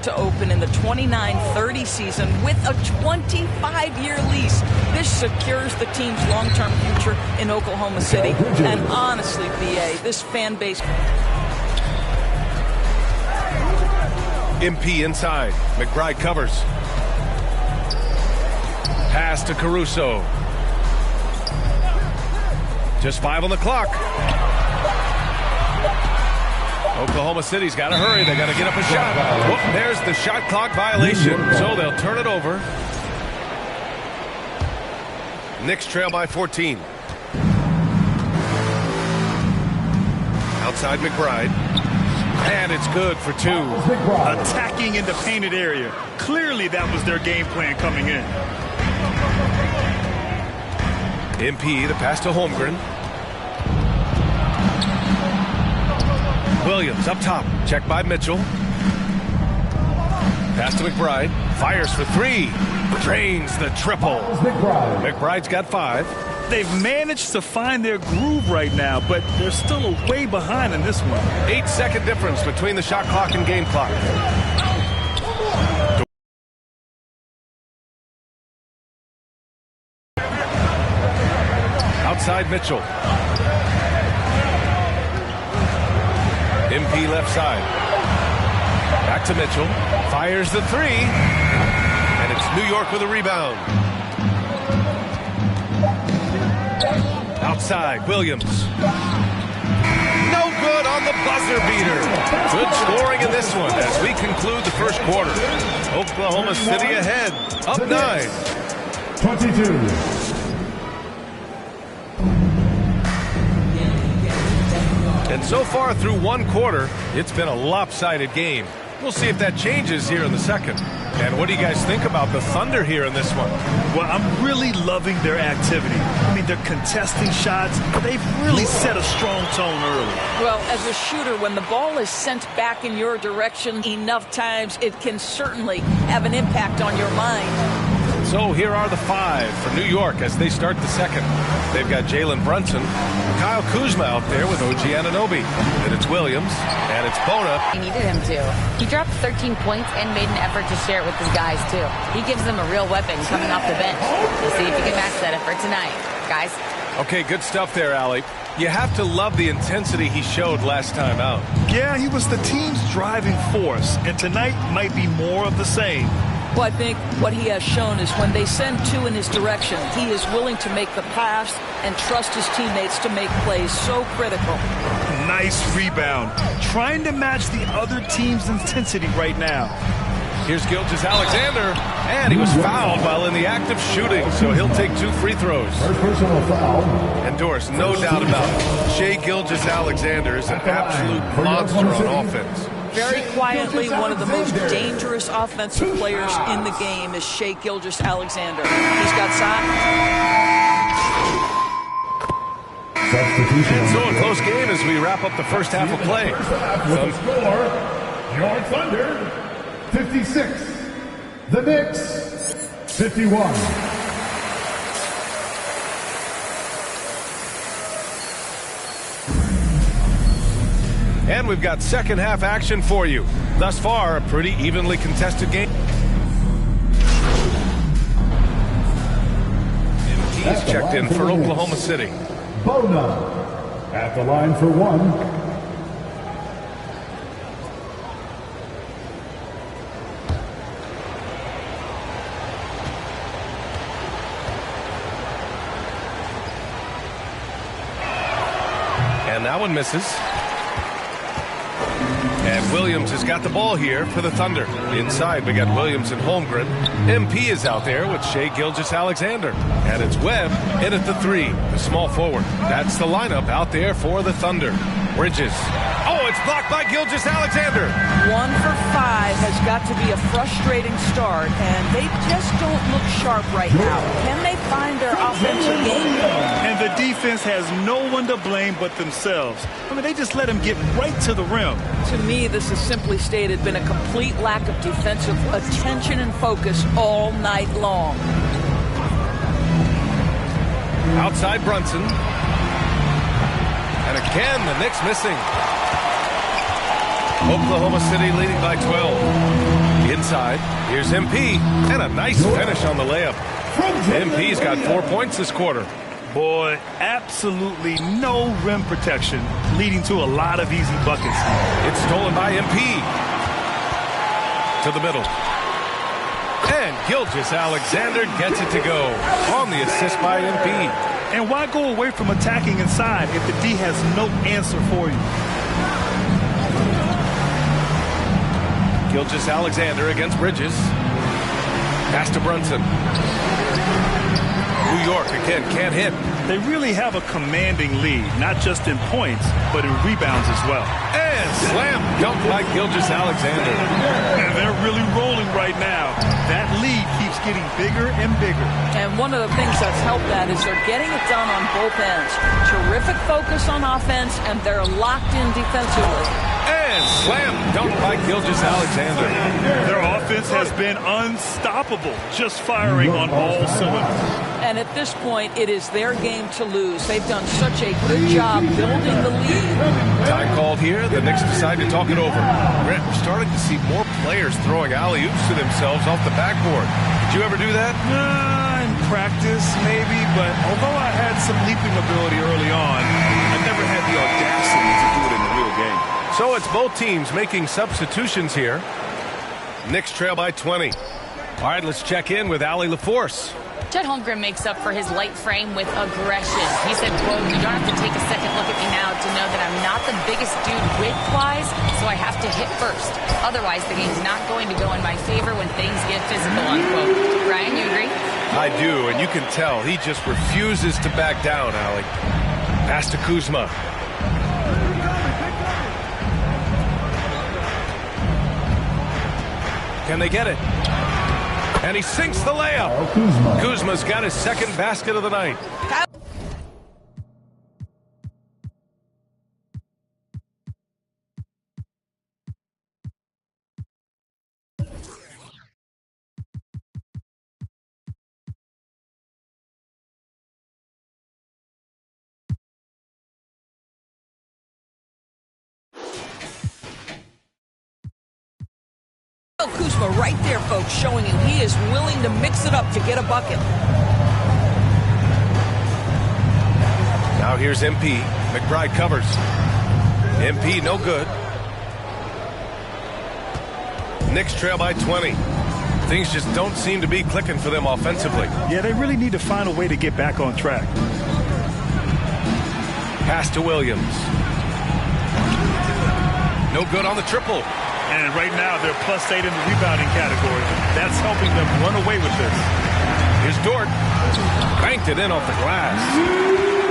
to open in the 29-30 season with a 25-year lease. This secures the team's long-term future in Oklahoma City. And honestly, BA, this fan base... MP inside. McBride covers. Pass to Caruso. Just 5 on the clock. Oklahoma City's got to hurry. They got to get up a shot. Whoop, there's the shot clock violation. So they'll turn it over. Knicks trail by 14. Outside McBride. And it's good for 2. Attacking in the painted area. Clearly that was their game plan coming in. MP, the pass to Holmgren. Williams up top. Check by Mitchell. Pass to McBride. Fires for 3. Drains the triple. McBride's got 5. They've managed to find their groove right now, but they're still way behind in this one. 8-second difference between the shot clock and game clock. Outside Mitchell. MP left side. Back to Mitchell. Fires the 3. And it's New York with a rebound. Outside, Williams. No good on the buzzer beater. Good scoring in this one as we conclude the first quarter. Oklahoma City ahead, up 9. 22. And so far through one quarter, it's been a lopsided game. We'll see if that changes here in the second. And what do you guys think about the Thunder here in this one? Well, I'm really loving their activity. I mean, they're contesting shots. They've really set a strong tone early. Well, as a shooter, when the ball is sent back in your direction enough times, it can certainly have an impact on your mind. So here are the 5 for New York as they start the second. They've got Jalen Brunson, Kyle Kuzma out there with OG Anunoby. And it's Williams, and it's Bona. He needed him to. He dropped 13 points and made an effort to share it with his guys, too. He gives them a real weapon coming off the bench. We'll see if he can match that effort tonight. Guys. Okay, good stuff there, Allie. You have to love the intensity he showed last time out. Yeah, he was the team's driving force, and tonight might be more of the same. Well, I think what he has shown is when they send 2 in his direction, he is willing to make the pass and trust his teammates to make plays. So critical. Nice rebound. Trying to match the other team's intensity right now. Here's Gilgeous-Alexander, and he was fouled while in the act of shooting, so he'll take 2 free throws. Personal foul. And Doris, no doubt about it, Shai Gilgeous-Alexander is an absolute monster on offense. Very quietly, one of the most dangerous offensive players in the game is Shai Gilgeous-Alexander. He's got size. And so a close game as we wrap up the first half of play. With the score, your Thunder 56, the Knicks 51. And we've got second half action for you. Thus far, a pretty evenly contested game. He's checked in for Oklahoma City. Bona at the line for 1. And that one misses. And Williams has got the ball here for the Thunder. Inside, we got Williams and Holmgren. MP is out there with Shai Gilgeous-Alexander. And it's Webb in at the 3, the small forward. That's the lineup out there for the Thunder. Bridges. Oh, it's blocked by Gilgeous-Alexander. 1 for 5 has got to be a frustrating start, and they just don't look sharp right now. Can they find their offensive game? And the defense has no one to blame but themselves. I mean, they just let them get right to the rim. To me, this has simply stated been a complete lack of defensive attention and focus all night long. Outside Brunson. And again, the Knicks missing. Oklahoma City leading by 12. Inside, here's MP. And a nice finish on the layup. MP's got 4 points this quarter. Boy, absolutely no rim protection, leading to a lot of easy buckets. It's stolen by MP. To the middle. And Gilgeous-Alexander gets it to go on the assist by MP. And why go away from attacking inside if the D has no answer for you? Gilgeous-Alexander against Bridges. Pass to Brunson. New York again can't hit. They really have a commanding lead, not just in points, but in rebounds as well. And slam dunk by Gilgeous-Alexander. And they're really rolling right now. That lead keeps getting bigger and bigger. And one of the things that's helped that is they're getting it done on both ends. Terrific focus on offense, and they're locked in defensively. And slam dunk by Gilgeous-Alexander. Their offense has been unstoppable, just firing on all cylinders. And at this point, it is their game to lose. They've done such a good job building the lead. Time called here. The Knicks decide to talk it over. Brent, we're starting to see more players throwing alley-oops to themselves off the backboard. Did you ever do that? In practice, maybe, but although I had some leaping ability early on, I never had the audacity to do it in the real game. So it's both teams making substitutions here. Knicks trail by 20. All right, let's check in with Allie LaForce. Chet Holmgren makes up for his light frame with aggression. He said, quote, "You don't have to take a second look at me now to know that I'm not the biggest dude width-wise, so I have to hit first. Otherwise, the game's not going to go in my favor when things get physical," unquote. Ryan, you agree? I do, and you can tell he just refuses to back down, Allie. Pass to Kuzma. Can they get it? And he sinks the layup. Kuzma's got his second basket of the night. Kuzma right there, folks, showing you he is willing to mix it up to get a bucket. Now here's MP. McBride covers. MP no good. Knicks trail by 20. Things just don't seem to be clicking for them offensively. Yeah, they really need to find a way to get back on track. Pass to Williams. No good on the triple. And right now, they're +8 in the rebounding category. That's helping them run away with this. Here's Dort. Banked it in off the glass.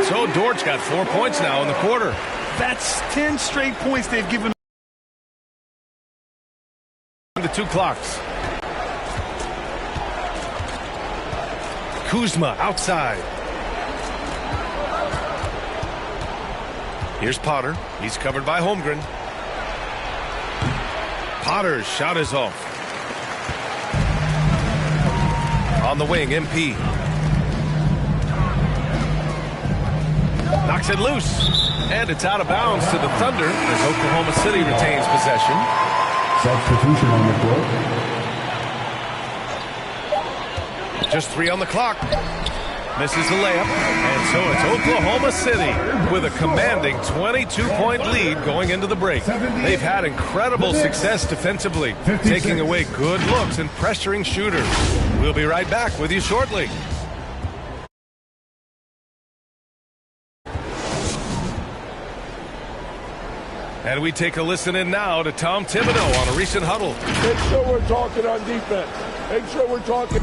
So Dort's got 4 points now in the quarter. That's 10 straight points they've given. The 2 clocks. Kuzma outside. Here's Potter. He's covered by Holmgren. Potter's shot is off. On the wing, MP. Knocks it loose. And it's out of bounds to the Thunder as Oklahoma City retains possession. Substitution on the court. Just 3 on the clock. Misses the layup. And so it's Oklahoma City with a commanding 22-point lead going into the break. They've had incredible success defensively, taking away good looks and pressuring shooters. We'll be right back with you shortly. And we take a listen in now to Tom Thibodeau on a recent huddle. Make sure we're talking on defense. Make sure we're talking.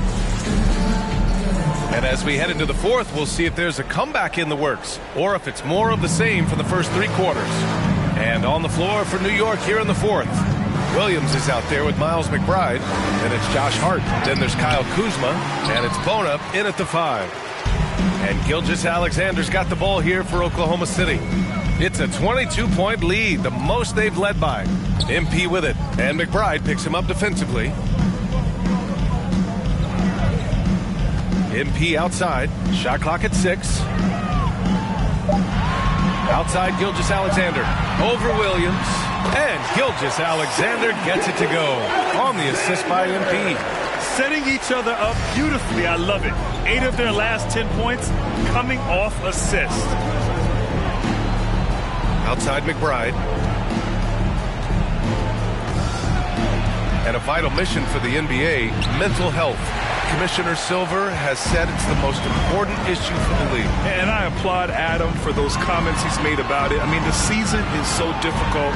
And as we head into the fourth, we'll see if there's a comeback in the works or if it's more of the same for the first 3 quarters. And on the floor for New York here in the fourth, Williams is out there with Miles McBride. And it's Josh Hart. Then there's Kyle Kuzma. And it's Bonup in at the 5. And Gilgeous-Alexander's got the ball here for Oklahoma City. It's a 22-point lead, the most they've led by. MP with it. And McBride picks him up defensively. MP outside. Shot clock at 6. Outside Gilgeous-Alexander. Over Williams. And Gilgeous-Alexander gets it to go on the assist by MP. Setting each other up beautifully. I love it. 8 of their last 10 points coming off assist. Outside McBride. And a vital mission for the NBA, mental health. Commissioner Silver has said it's the most important issue for the league. And I applaud Adam for those comments he's made about it. I mean, the season is so difficult.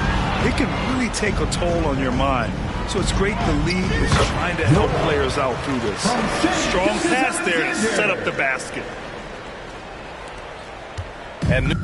It can really take a toll on your mind. So it's great the league is trying to help players out through this. Strong pass there to set up the basket. And